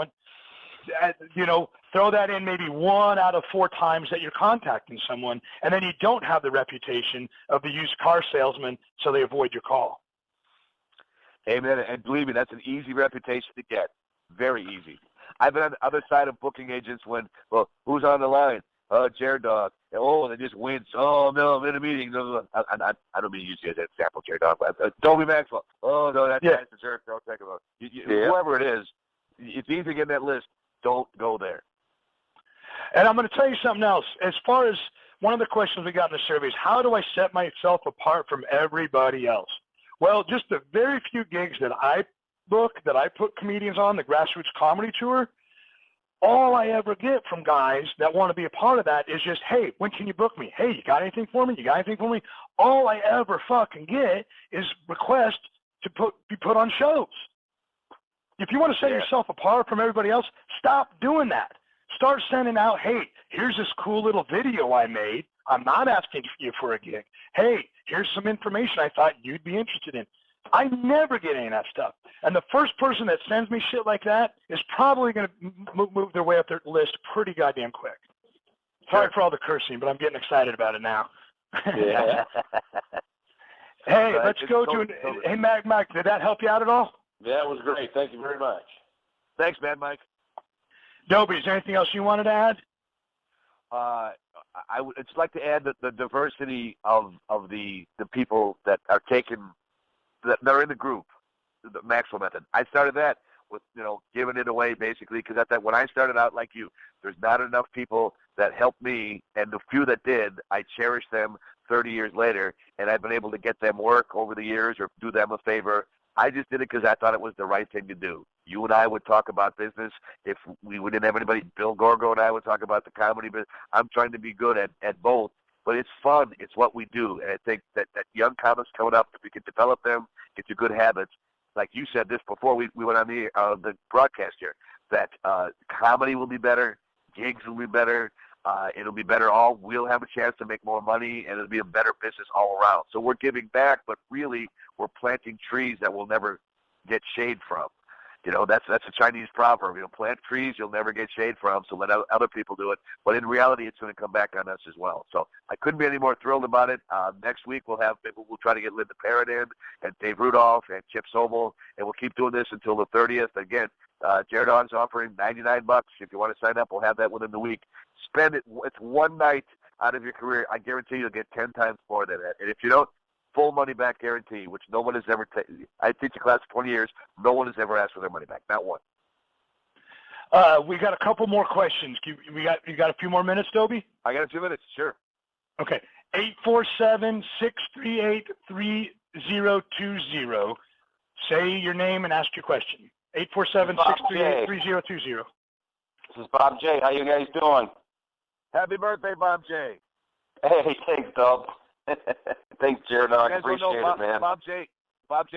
throw that in maybe 1 out of 4 times that you're contacting someone, and then you don't have the reputation of the used car salesman, so they avoid your call. Amen. And believe me, that's an easy reputation to get. Very easy. I've been on the other side of booking agents when, well, who's on the line? JerDog. Oh, they just wince. Oh, no, I'm in a meeting. No, I don't mean to use you as an example, JerDog, but Dobie Maxwell. Oh, no, that's a jerk. Don't take about whoever it is. It's easy to get that list. Don't go there. And I'm going to tell you something else. As far as one of the questions we got in the survey is, how do I set myself apart from everybody else? Well, just the very few gigs that I book, that I put comedians on, the Grassroots Comedy Tour, all I ever get from guys that want to be a part of that is just, hey, when can you book me? Hey, you got anything for me? You got anything for me? All I ever fucking get is requests to be put on shows. If you want to set yourself apart from everybody else, stop doing that. Start sending out, hey, here's this cool little video I made. I'm not asking you for a gig. Hey, here's some information I thought you'd be interested in. I never get any of that stuff. And the first person that sends me shit like that is probably going to move their way up their list pretty goddamn quick. Sorry for all the cursing, but I'm getting excited about it now. Yeah. Hey, let's go to hey, Mike, did that help you out at all? Yeah, it was great. Thank you very much. Thanks, Mad Mike. Dobie, is there anything else you wanted to add? I would just like to add the diversity of the people that are that are in the group, the Maxwell method. I started that with, giving it away basically, because at that, when I started out like you, there's not enough people that helped me, and the few that did, I cherish them 30 years later, and I've been able to get them work over the years or do them a favor. I just did it because I thought it was the right thing to do. You and I would talk about business. If we didn't have anybody, Bill Gorgo and I would talk about the comedy, but I'm trying to be good at both. But it's fun. It's what we do. And I think that young comics coming up, if we can develop them into good habits, like you said this before we went on the broadcast here, that comedy will be better, gigs will be better, it'll be better all. We'll have a chance to make more money, and it'll be a better business all around. So we're giving back, but really we're planting trees that we'll never get shade from. That's a Chinese proverb. Plant trees you'll never get shade from, so let other people do it. But in reality, it's going to come back on us as well. So I couldn't be any more thrilled about it. Next week we'll try to get Linda Parrott in, and Dave Rudolph, and Chip Sobel, and we'll keep doing this until the 30th. Again, JerDogs offering $99. If you want to sign up, we'll have that within the week. Spend it. It's one night out of your career. I guarantee you'll get 10 times more than that. And if you don't, full money back guarantee, which no one has ever taken. I teach a class for 20 years. No one has ever asked for their money back. Not one. We got a couple more questions. You got a few more minutes, Dobie? I got a few minutes. Sure. Okay. 847-638-3020. Say your name and ask your question. 847-638-3020. This is Bob J. How you guys doing? Happy birthday, Bob J. Hey, thanks, Dub. Thanks, JerDogs. Appreciate it, man. Bob J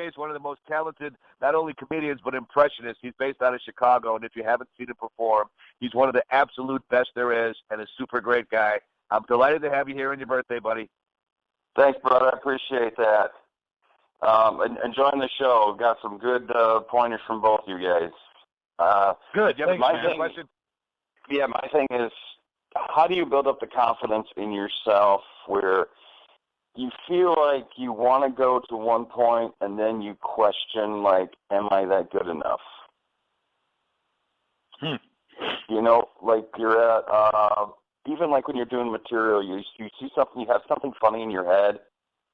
is one of the most talented, not only comedians, but impressionists. He's based out of Chicago, and if you haven't seen him perform, he's one of the absolute best there is, and a super great guy. I'm delighted to have you here on your birthday, buddy. Thanks, brother. I appreciate that. Enjoying the show. Got some good pointers from both you guys. Good. You have a question? Yeah, my thing is, how do you build up the confidence in yourself where you feel like you want to go to one point and then you question, like, am I that good enough? Like you're at, even like when you're doing material, you see something, you have something funny in your head,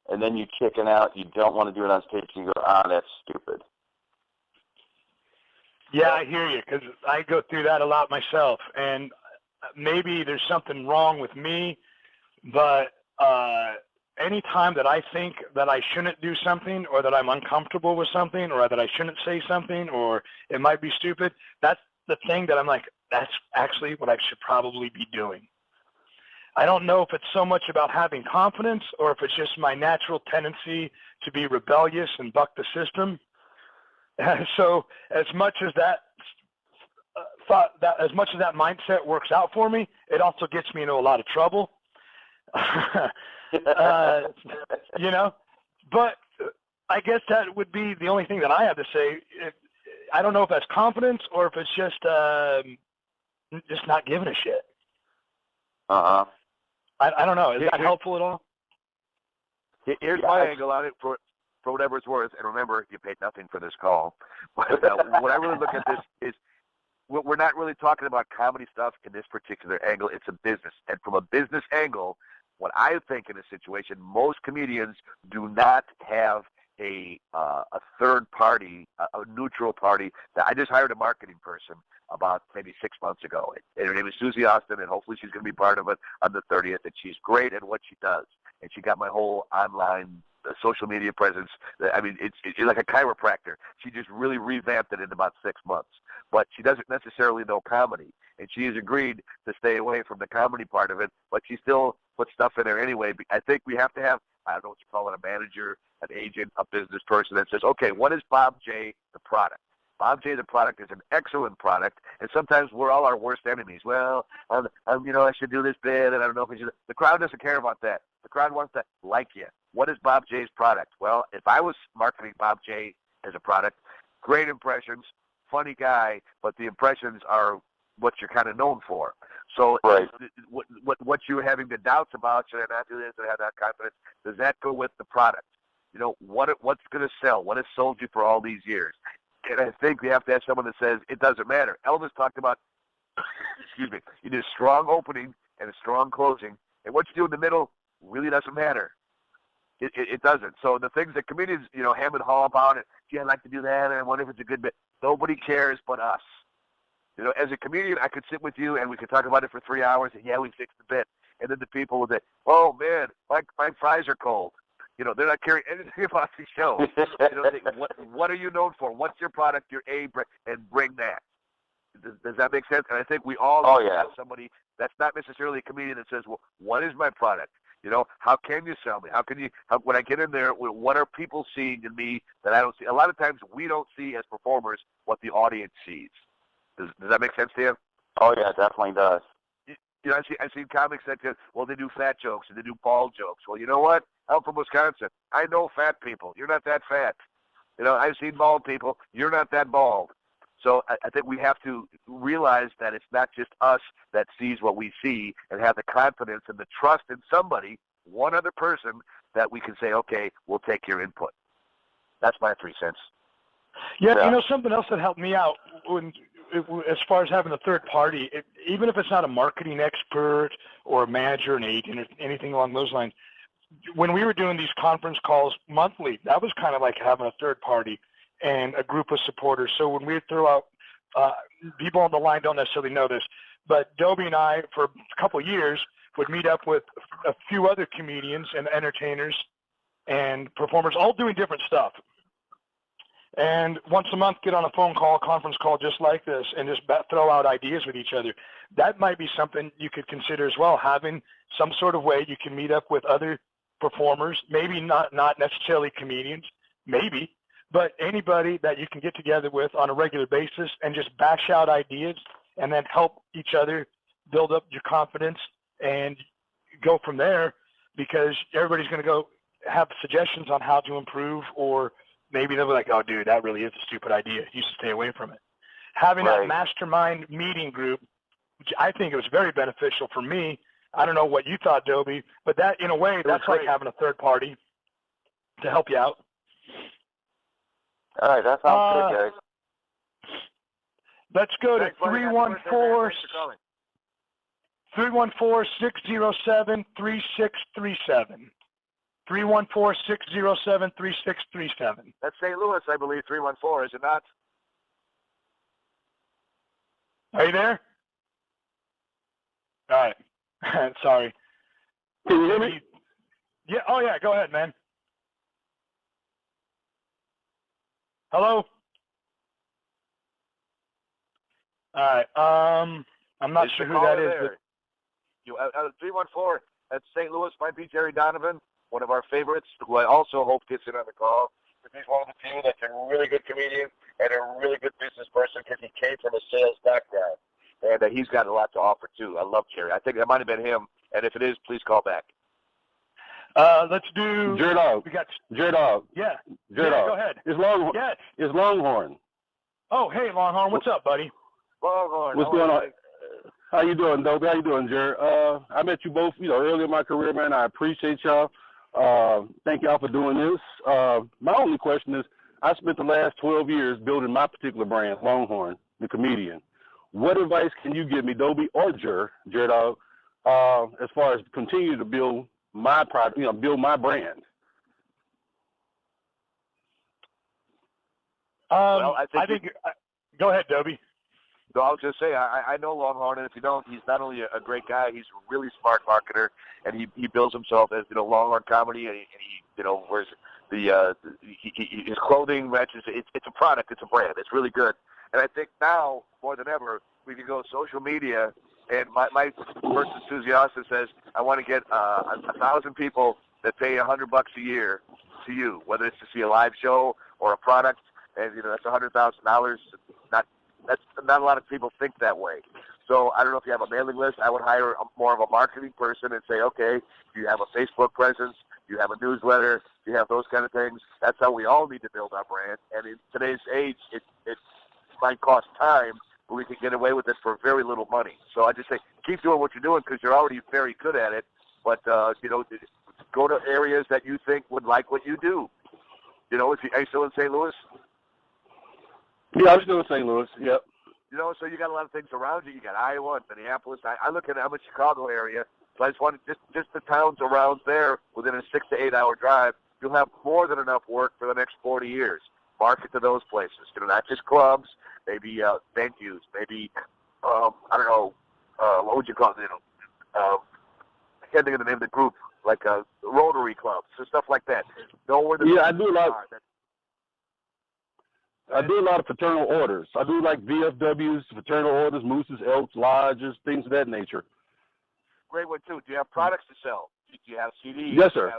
and then you chicken out, you don't want to do it on stage, and you go, that's stupid. Yeah, I hear you, because I go through that a lot myself, and maybe there's something wrong with me, but any time that I think that I shouldn't do something, or that I'm uncomfortable with something, or that I shouldn't say something, or it might be stupid, that's the thing that I'm like, that's actually what I should probably be doing. I don't know if it's so much about having confidence, or if it's just my natural tendency to be rebellious and buck the system. So as much as that mindset works out for me, it also gets me into a lot of trouble. But I guess that would be the only thing that I have to say. I don't know if that's confidence or if it's just not giving a shit. I don't know. Is that helpful at all? Here's my angle on it for whatever it's worth. And remember, you paid nothing for this call. But what I really look at this is, we're not really talking about comedy stuff in this particular angle. It's a business. And from a business angle, what I think in a situation, most comedians do not have a third party, a neutral party. I just hired a marketing person about maybe 6 months ago. And her name is Susie Austin, and hopefully she's going to be part of it on the 30th. And she's great at what she does. And she got my whole online social media presence. I mean, it's like a chiropractor. She just really revamped it in about 6 months. But she doesn't necessarily know comedy. And she has agreed to stay away from the comedy part of it, but she still puts stuff in there anyway. I think we have to have, I don't know what you call it, a manager, an agent, a business person that says, okay, what is Bob J, the product? Bob J, the product, is an excellent product, and sometimes we're all our worst enemies. Well, I should do this bit, and I don't know if I should. The crowd doesn't care about that. The crowd wants to like you. What is Bob J's product? Well, if I was marketing Bob J as a product, great impressions, funny guy, but the impressions are what you're kind of known for. So right. What you're having the doubts about, should I not do this, should I have that confidence, does that go with the product? What's going to sell? What has sold you for all these years? And I think we have to have someone that says it doesn't matter. Elvis talked about, excuse me, you need a strong opening and a strong closing. And what you do in the middle really doesn't matter. It doesn't. So the things that comedians, hem and haw about it, gee, I'd like to do that, and I wonder if it's a good bit. Nobody cares but us. As a comedian, I could sit with you and we could talk about it for 3 hours, and yeah, we fixed the bit. And then the people would say, oh, man, my fries are cold. They're not caring anything about the show. What are you known for? What's your product, your A, and bring that. Does that make sense? And I think we all have somebody that's not necessarily a comedian that says, well, what is my product? How can you sell me? When I get in there, what are people seeing in me that I don't see? A lot of times we don't see as performers what the audience sees. Does that make sense to you? Oh, yeah, it definitely does. I've seen comics that go, well, they do fat jokes and they do bald jokes. Well, you know what? I'm from Wisconsin. I know fat people. You're not that fat. I've seen bald people. You're not that bald. So I think we have to realize that it's not just us that sees what we see and have the confidence and the trust in somebody, one other person, that we can say, okay, we'll take your input. That's my 3 cents. Yeah, something else that helped me out as far as having a third party, even if it's not a marketing expert or a manager, an agent, or anything along those lines, when we were doing these conference calls monthly, that was kind of like having a third party and a group of supporters. So when we throw out, people on the line don't necessarily know this, but Dobie and I, for a couple of years, would meet up with a few other comedians and entertainers and performers, all doing different stuff. And once a month, get on a phone call, conference call just like this, and just throw out ideas with each other. That might be something you could consider as well, having some sort of way you can meet up with other performers, maybe not necessarily comedians, maybe, but anybody that you can get together with on a regular basis and just bash out ideas and then help each other build up your confidence and go from there, because everybody's going to go have suggestions on how to improve, or maybe they'll be like, oh, dude, that really is a stupid idea. You should stay away from it. Having that mastermind meeting group, which I think it was very beneficial for me. I don't know what you thought, Dobie, but that, in a way, that's like having a third party to help you out. All right, that sounds good, guys. Let's go to 314-607-3637. 314-607-3637. That's St. Louis, I believe, 314, is it not? Are you there? All right. Sorry. Can you hear me? Yeah. Oh, yeah. Go ahead, man. Hello? All right. I'm not sure who that is. But... 314, that's St. Louis, might be Jerry Donovan, one of our favorites, who I also hope gets in on the call. He's one of the few that's a really good comedian and a really good business person because he came from a sales background. And he's got a lot to offer, too. I love Jerry. I think that might have been him. And if it is, please call back. Let's do... JerDogs. We got... JerDogs. Yeah. JerDogs. Yeah, go ahead. It's Longhorn. Yeah. It's Longhorn. Oh, hey, Longhorn. What's up, buddy? Longhorn. What's going on? How you doing, Dobie? How you doing, Jer? I met you both, early in my career, man. I appreciate y'all. Thank y'all for doing this. My only question is, I spent the last 12 years building my particular brand, Longhorn, the comedian. What advice can you give me, Dobie or JerDog, as far as continue to build my product, build my brand? Well, I think go ahead, Dobie. So I was just say, I know Longhorn, and if you don't, he's not only a great guy, he's a really smart marketer, and he builds himself as Longhorn comedy, and he wears his clothing matches. It's a product, it's a brand, it's really good. And I think now more than ever, we can go social media. And my first enthusiasm says, I want to get 1,000 people that pay $100 a year to you, whether it's to see a live show or a product, and that's $100,000. That's not a lot of people think that way. So I don't know if you have a mailing list. I would hire more of a marketing person and say, okay, do you have a Facebook presence? Do you have a newsletter? Do you have those kind of things? That's how we all need to build our brand. And in today's age, it might cost time, but we can get away with it for very little money. So I just say, keep doing what you're doing because you're already very good at it. But, go to areas that you think would like what you do. Are you still in St. Louis? Yeah, I'm still in St. Louis, yep. You know, so you got a lot of things around you. You got Iowa and Minneapolis. I look at I'm a Chicago area, so I just want just the towns around there within a 6 to 8 hour drive. You'll have more than enough work for the next 40 years. Market to those places. You know, not just clubs, maybe venues, maybe I don't know, what would you call it? You know, I can't think of the name of the group, like Rotary clubs, so stuff like that. Know where the I do a lot. I do a lot of fraternal orders. I do like VFWs, fraternal orders, mooses, elks, lodges, things of that nature. Great one too. Do you have products to sell? Do you have CDs? Yes, sir.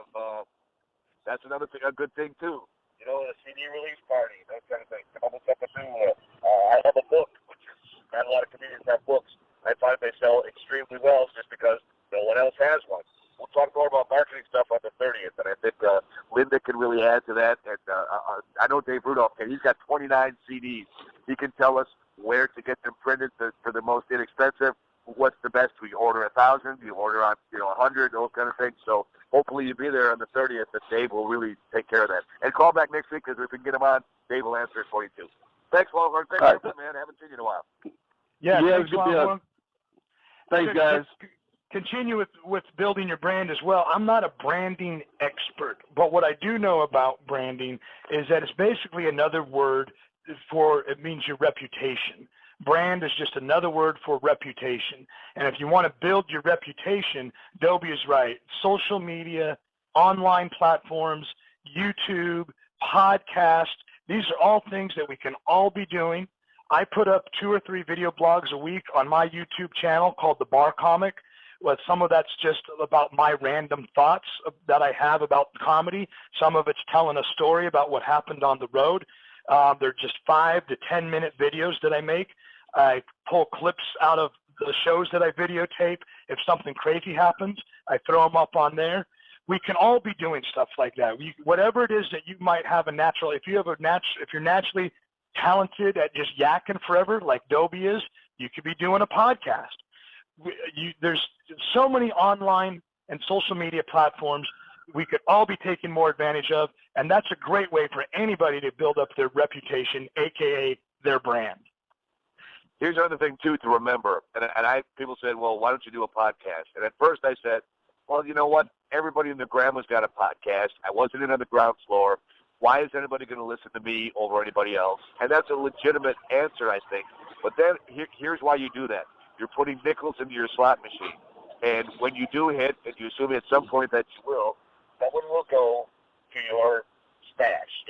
That's another thing, a good thing too. You know, a CD release party, that kind of thing. Come up with something new. I have a book, which is not a lot of comedians have books. I find they sell extremely well just because no one else has one. We'll talk more about marketing stuff on the 30th, and I think Linda can really add to that. And I know Dave Rudolph can. He's got 29 CDs. He can tell us where to get them printed for the most inexpensive. What's the best? We order 1,000. You order on 100, those kind of things. So hopefully you'll be there on the 30th, and Dave will really take care of that. And call back next week, because if we can get him on, Dave will answer it for you too. Thanks, Walmart. Thanks, man. I haven't seen you in a while. Yeah, thanks, Walmart. Thanks, guys. Continue with building your brand as well. I'm not a branding expert, but what I do know about branding is that it's basically another word it means your reputation. Brand is just another word for reputation. And if you want to build your reputation, Dobie is right. Social media, online platforms, YouTube, podcast, these are all things that we can all be doing. I put up 2 or 3 video blogs a week on my YouTube channel called The Bar Comic. Well, some of that's just about my random thoughts that I have about comedy. Some of it's telling a story about what happened on the road. They're just 5 to 10 minute videos that I make. I pull clips out of the shows that I videotape. If something crazy happens, I throw them up on there. We can all be doing stuff like that. Whatever it is that you might have if you're naturally talented at just yakking forever, like Dobie is, you could be doing a podcast. There's so many online and social media platforms we could all be taking more advantage of, and that's a great way for anybody to build up their reputation, aka their brand. Here's another thing too to remember, and people said, well, why don't you do a podcast? And at first I said, well, you know what? Everybody in the grandma's got a podcast. I wasn't in on the ground floor. Why is anybody going to listen to me over anybody else? And that's a legitimate answer, I think. But then here's why you do that. You're putting nickels into your slot machine. And when you do hit, and you assume at some point that you will, someone will go to your stash,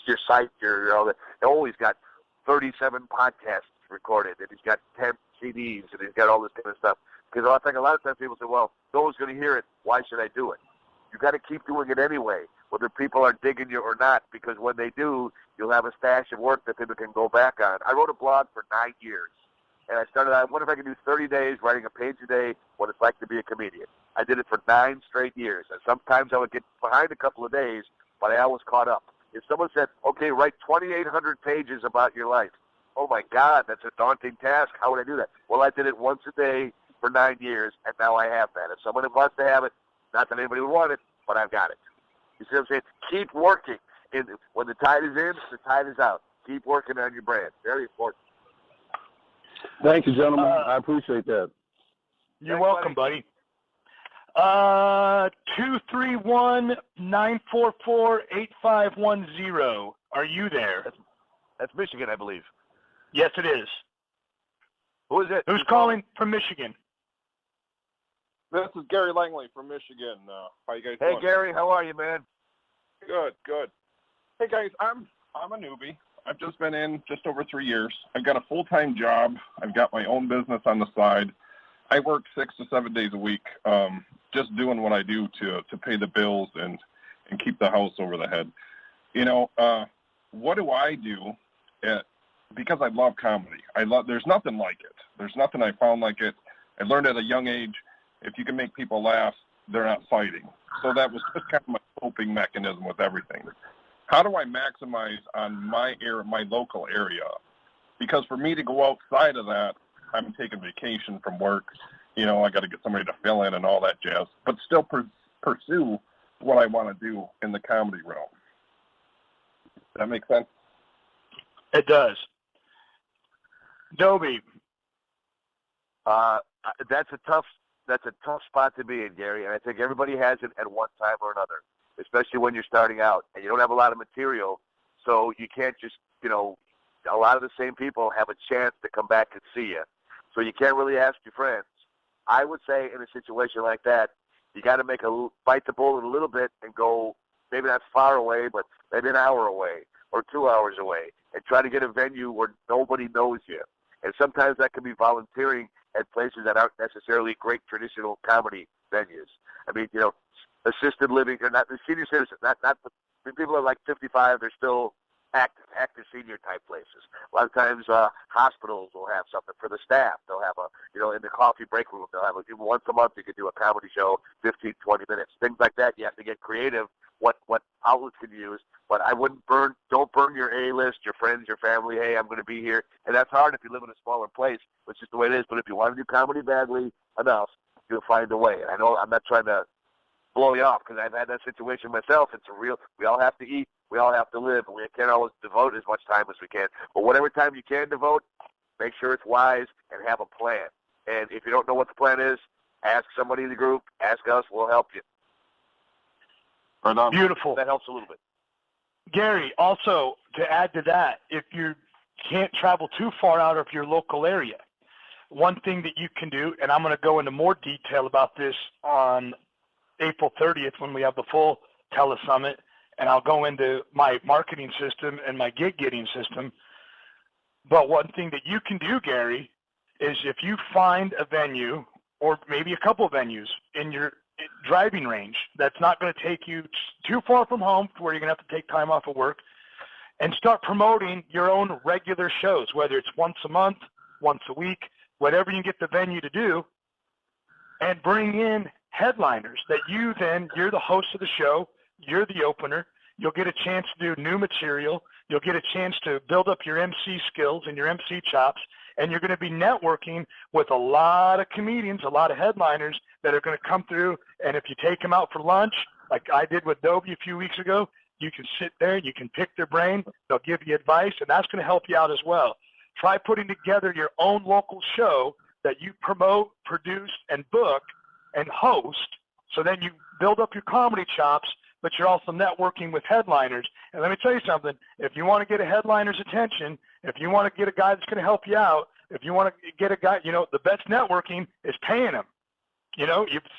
your site, he's got 37 podcasts recorded, and he's got 10 CDs, and he's got all this kind of stuff. Because I think a lot of times people say, well, no one's going to hear it. Why should I do it? You've got to keep doing it anyway, whether people are digging you or not, because when they do, you'll have a stash of work that people can go back on. I wrote a blog for 9 years. And I started out, what if I could do 30 days writing a page a day, what it's like to be a comedian? I did it for 9 straight years. And sometimes I would get behind a couple of days, but I always caught up. If someone said, okay, write 2,800 pages about your life, oh my God, that's a daunting task. How would I do that? Well, I did it once a day for 9 years, and now I have that. If someone wants to have it, not that anybody would want it, but I've got it. You see what I'm saying? Keep working. When the tide is in, the tide is out. Keep working on your brand. Very important. Thank you, gentlemen. I appreciate that. You're welcome, buddy. 231-944-8510. Are you there? That's Michigan, I believe. Yes, it is. Who is it? Who's calling from Michigan? This is Gary Langley from Michigan. How you guys doing? Hey, Gary, how are you, man? Good. Hey, guys, I'm a newbie. I've just been in just over 3 years. I've got a full-time job. I've got my own business on the side. I work 6 to 7 days a week, just doing what I do to pay the bills and keep the house over the head. What do I do? Because I love comedy. There's nothing like it. There's nothing I found like it. I learned at a young age, if you can make people laugh, they're not fighting. So that was just kind of my coping mechanism with everything. How do I maximize on my local area? Because for me to go outside of that, I'm taking vacation from work. I got to get somebody to fill in and all that jazz, but still pursue what I want to do in the comedy realm. Does that make sense? It does. Dobie. That's a tough spot to be in, Gary, and I think everybody has it at one time or another, especially when you're starting out and you don't have a lot of material, so you can't just, a lot of the same people have a chance to come back and see you, so you can't really ask your friends. I would say in a situation like that, you got to bite the bullet a little bit and go maybe not far away, but maybe an hour away or 2 hours away, and try to get a venue where nobody knows you. And sometimes that can be volunteering at places that aren't necessarily great traditional comedy venues. I mean, assisted living, or not the senior citizens, not the people are like 55, they're still active senior type places. A lot of times hospitals will have something for the staff. They'll have in the coffee break room, they'll have once a month you can do a comedy show, 15, 20 minutes. Things like that, you have to get creative what outlets can use. But I don't burn your A-list, your friends, your family. Hey, I'm going to be here. And that's hard if you live in a smaller place, which is the way it is. But if you want to do comedy badly enough, you'll find a way. And I know I'm not trying to blow you off, because I've had that situation myself. We all have to eat. We all have to live. And we can't always devote as much time as we can. But whatever time you can devote, make sure it's wise and have a plan. And if you don't know what the plan is, ask somebody in the group. Ask us. We'll help you. Right on. Beautiful. That helps a little bit. Gary, also, to add to that, if you can't travel too far out of your local area, one thing that you can do, and I'm going to go into more detail about this on April 30th when we have the full telesummit, and I'll go into my marketing system and my gig getting system. But one thing that you can do, Gary, is if you find a venue, or maybe a couple of venues in your driving range that's not going to take you too far from home to where you're going to have to take time off of work, and start promoting your own regular shows, whether it's once a month, once a week, whatever you can get the venue to do, and bring in headliners that you're the host of the show, you're the opener, you'll get a chance to do new material, you'll get a chance to build up your MC skills and your MC chops, and you're going to be networking with a lot of comedians, a lot of headliners that are going to come through. And if you take them out for lunch, like I did with Dobie a few weeks ago, you can sit there, you can pick their brain, they'll give you advice, and that's going to help you out as well. Try putting together your own local show that you promote, produce, and book and host, so then you build up your comedy chops, but you're also networking with headliners. And let me tell you something, if you want to get a headliner's attention, if you want to get a guy that's going to help you out, if you want to get a guy, the best networking is paying him. You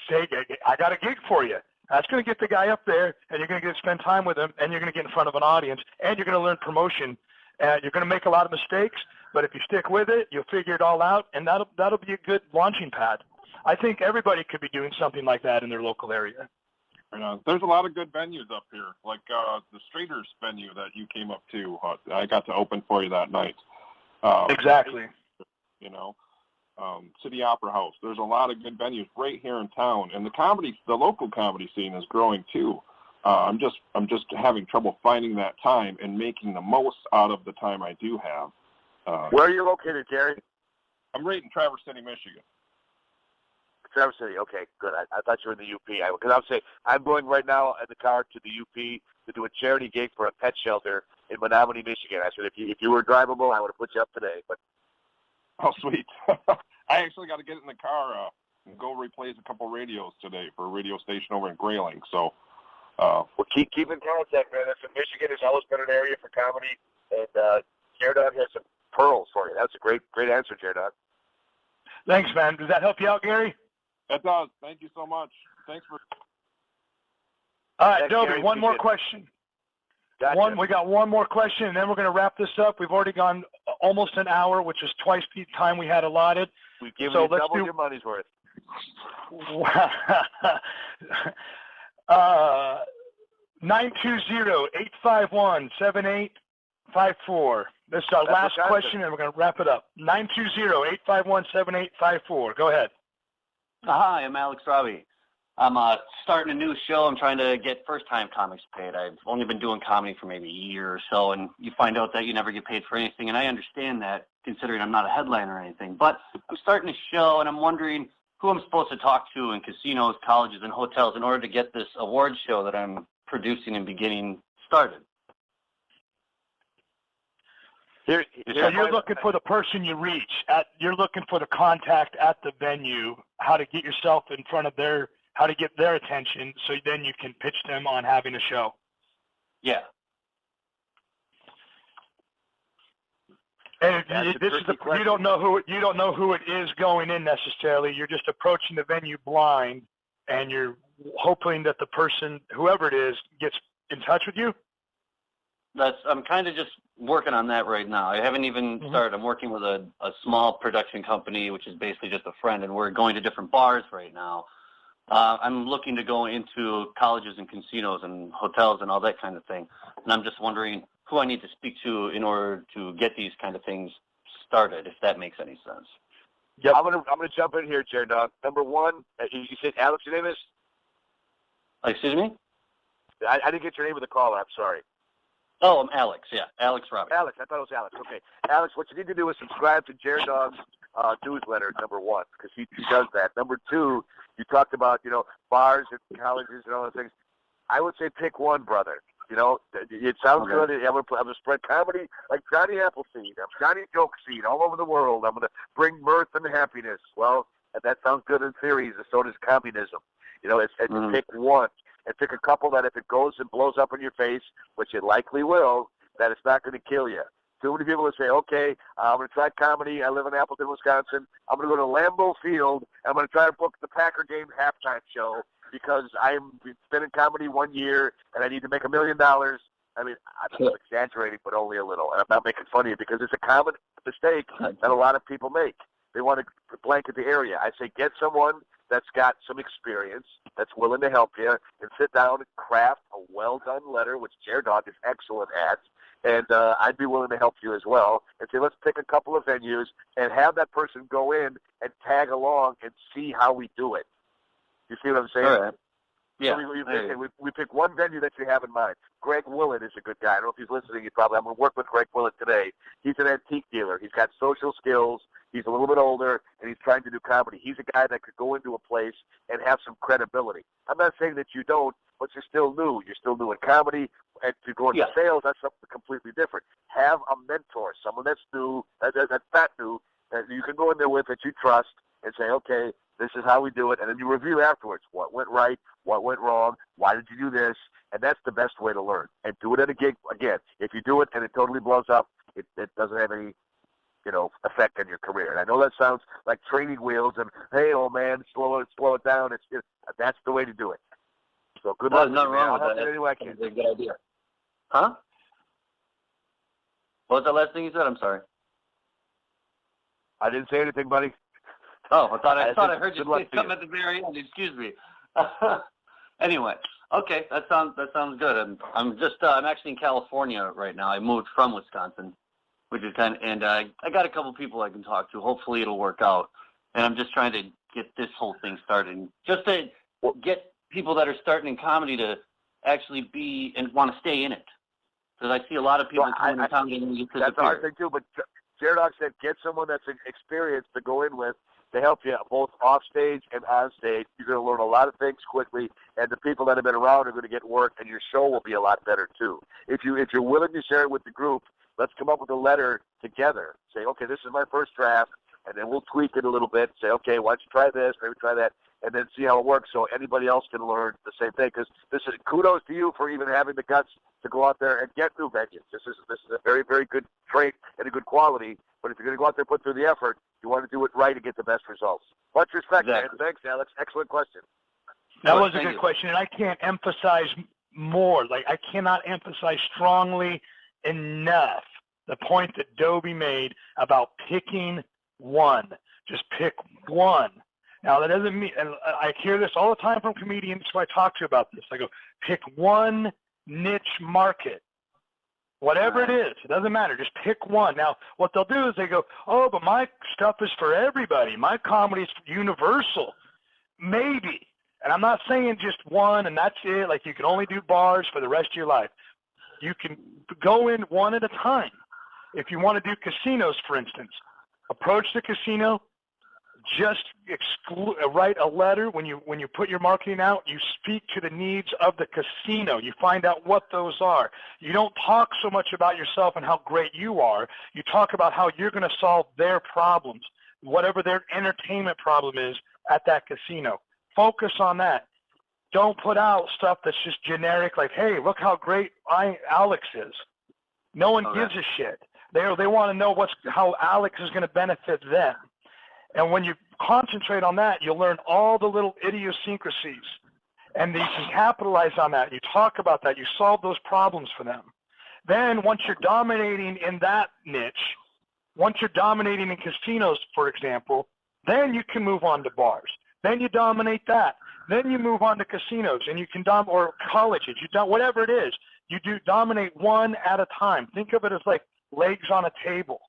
say, I got a gig for you. That's going to get the guy up there, and you're going to get to spend time with him, and you're going to get in front of an audience, and you're going to learn promotion. You're going to make a lot of mistakes, but if you stick with it, you'll figure it all out, and that'll be a good launching pad. I think everybody could be doing something like that in their local area. There's a lot of good venues up here, like the Strader's venue that you came up to. I got to open for you that night. Exactly. City Opera House. There's a lot of good venues right here in town, and the local comedy scene is growing too. I'm just having trouble finding that time and making the most out of the time I do have. Where are you located, Gary? I'm right in Traverse City, Michigan. Traverse City. Okay, good. I thought you were in the UP. Because I would say I'm going right now in the car to the UP to do a charity gig for a pet shelter in Menominee, Michigan. I said if you were drivable, I would have put you up today. But sweet. I actually got to get in the car and go replace a couple radios today for a radio station over in Grayling. So, well, keep in contact, man. That's in Michigan. Has always been an area for comedy, and JerDog has some pearls for you. That's a great answer, JerDog. Thanks, man. Does that help you out, Gary? That does. Thank you so much. Thanks for. All right, Dobie, one more question. Gotcha. We got one more question, and then we're going to wrap this up. We've already gone almost an hour, which is twice the time we had allotted. We've given you double your money's worth. 920-851-7854. This is our last question, and we're going to wrap it up. 920-851-7854. Go ahead. Hi, I'm Alex Robbie. I'm starting a new show. I'm trying to get first-time comics paid. I've only been doing comedy for maybe a year or so, and you find out that you never get paid for anything, and I understand that, considering I'm not a headliner or anything. But I'm starting a show, and I'm wondering who I'm supposed to talk to in casinos, colleges, and hotels in order to get this award show that I'm producing and beginning started. So you're looking for the person you reach. You're looking for the contact at the venue, how to get yourself in front of how to get their attention, so then you can pitch them on having a show. Yeah. And you don't know who it is going in necessarily. You're just approaching the venue blind, and you're hoping that the person, whoever it is, gets in touch with you. I'm kind of just working on that right now. I haven't even started. I'm working with a small production company, which is basically just a friend, and we're going to different bars right now. I'm looking to go into colleges and casinos and hotels and all that kind of thing. And I'm just wondering who I need to speak to in order to get these kind of things started, if that makes any sense. Yep. I'm gonna jump in here, JerDog. Number one, you said Alex, your name is? Excuse me? I didn't get your name of the caller. I'm sorry. Oh, I'm Alex. Yeah, Alex Robbie. Alex, I thought it was Alex. Okay, Alex, what you need to do is subscribe to JerDog's newsletter. Number one, because he does that. Number two, you talked about bars and colleges and all those things. I would say pick one, brother. It sounds good. I'm gonna spread comedy like Johnny Appleseed. I'm Johnny Jokeseed all over the world. I'm gonna bring mirth and happiness. Well, that sounds good in theory. So does communism. Pick one. And pick a couple that if it goes and blows up in your face, which it likely will, that it's not going to kill you. Too many people will say, okay, I'm going to try comedy. I live in Appleton, Wisconsin. I'm going to go to Lambeau Field. I'm going to try to book the Packer game halftime show because I've been in comedy 1 year and I need to make $1 million. I mean, I'm exaggerating, but only a little. And I'm not making fun of you because it's a common mistake that a lot of people make. They want to blanket the area. I say get someone that's got some experience, that's willing to help you, and sit down and craft a well-done letter, which JerDog is excellent at, and I'd be willing to help you as well, and say, let's pick a couple of venues and have that person go in and tag along and see how we do it. You see what I'm saying? All right. Yeah. So we pick one venue that you have in mind. Greg Willett is a good guy. I don't know if he's listening. I'm going to work with Greg Willett today. He's an antique dealer. He's got social skills. He's a little bit older, and he's trying to do comedy. He's a guy that could go into a place and have some credibility. I'm not saying that you don't, but you're still new. You're still new in comedy. And to go into sales, that's something completely different. Have a mentor, someone that's new, that's not new, that you can go in there with that you trust and say, okay, this is how we do it. And then you review afterwards. What went right? What went wrong? Why did you do this? And that's the best way to learn. And do it at a gig. Again, if you do it and it totally blows up, it doesn't have any effect on your career. And I know that sounds like training wheels and, hey, old man, slow it down. That's the way to do it. So good luck. There's nothing wrong with that. Any way I can. That's a good idea. Huh? What was the last thing you said? I'm sorry. I didn't say anything, buddy. Oh, I thought I heard you say something at the very end. Excuse me. Anyway, okay, that sounds good. I'm actually in California right now. I moved from Wisconsin, which is and I got a couple people I can talk to. Hopefully, it'll work out. And I'm just trying to get this whole thing started, just to get people that are starting in comedy to actually be and want to stay in it. Because I see a lot of people coming in comedy and you disappear. That's our thing too. But JerDog said get someone that's experienced to go in with to help you both off stage and on stage. You're going to learn a lot of things quickly, and the people that have been around are going to get work, and your show will be a lot better too. If you're willing to share it with the group, let's come up with a letter together. Say, okay, this is my first draft, and then we'll tweak it a little bit. Say, okay, why don't you try this, maybe try that, and then see how it works so anybody else can learn the same thing. Because this is kudos to you for even having the guts to go out there and get new venues. This is a very, very good trait and a good quality. But if you're going to go out there and put through the effort, you want to do it right and get the best results. Much respect, man. Thanks, Alex. Excellent question. That was a good question, and I can't emphasize more. Like, I cannot emphasize strongly enough the point that Dobie made about picking one. Just pick one. Now, that doesn't mean, and I hear this all the time from comedians who I talk to about this. I go, pick one niche market. Whatever it is, it doesn't matter. Just pick one. Now, what they'll do is they go, oh, but my stuff is for everybody. My comedy is universal. Maybe. And I'm not saying just one and that's it. Like, you can only do bars for the rest of your life. You can go in one at a time. If you want to do casinos, for instance, approach the casino, just write a letter when you put your marketing out. You speak to the needs of the casino. You find out what those are. You don't talk so much about yourself and how great you are. You talk about how you're going to solve their problems, whatever their entertainment problem is at that casino. Focus on that. Don't put out stuff that's just generic, like, hey, look how great Alex is. No one gives a shit. They want to know how Alex is going to benefit them. And when you concentrate on that, you'll learn all the little idiosyncrasies. And you can capitalize on that. You talk about that. You solve those problems for them. Then once you're dominating in that niche, once you're dominating in casinos, for example, then you can move on to bars. Then you dominate that. Then you move on to casinos, and you can or colleges. Whatever it is, you dominate one at a time. Think of it as like legs on a table.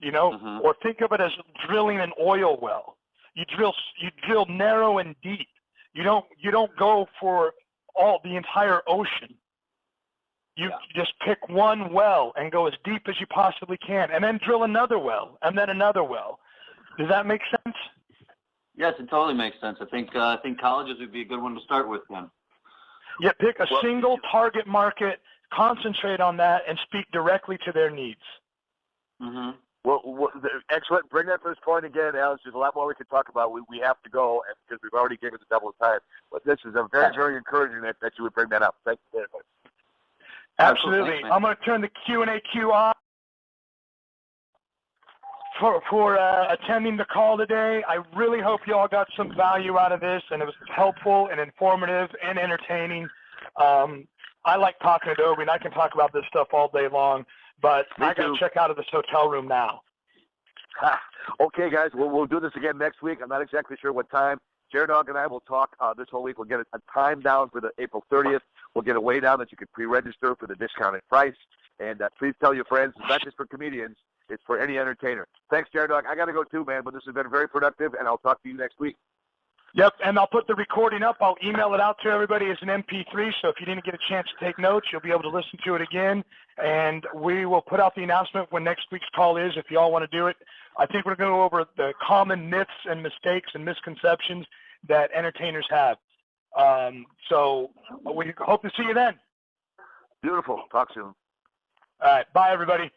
Or think of it as drilling an oil well. You drill narrow and deep. You don't go for the entire ocean. You just pick one well and go as deep as you possibly can, and then drill another well, and then another well. Does that make sense? Yes, it totally makes sense. I think colleges would be a good one to start with then. Yeah, pick a single target market, concentrate on that, and speak directly to their needs. Mm-hmm. Well, excellent. Bring that first point again, Alex. There's a lot more we could talk about. We have to go because we've already given the double time. But this is a very, very encouraging that you would bring that up. Thank you very much. Absolutely. I'm going to turn the Q&A queue on for attending the call today. I really hope you all got some value out of this, and it was helpful and informative and entertaining. I like talking to Adobe, and I can talk about this stuff all day long. But I got to check out of this hotel room now. Okay, guys. We'll do this again next week. I'm not exactly sure what time. JerDog and I will talk this whole week. We'll get a time down for the April 30th. We'll get a way down that you can pre-register for the discounted price. And please tell your friends, it's not just for comedians. It's for any entertainer. Thanks, JerDog. I got to go too, man, but this has been very productive, and I'll talk to you next week. Yep, and I'll put the recording up. I'll email it out to everybody as an MP3, so if you didn't get a chance to take notes, you'll be able to listen to it again. And we will put out the announcement when next week's call is, if you all want to do it. I think we're going to go over the common myths and mistakes and misconceptions that entertainers have. So we hope to see you then. Beautiful. Talk soon. All right. Bye, everybody.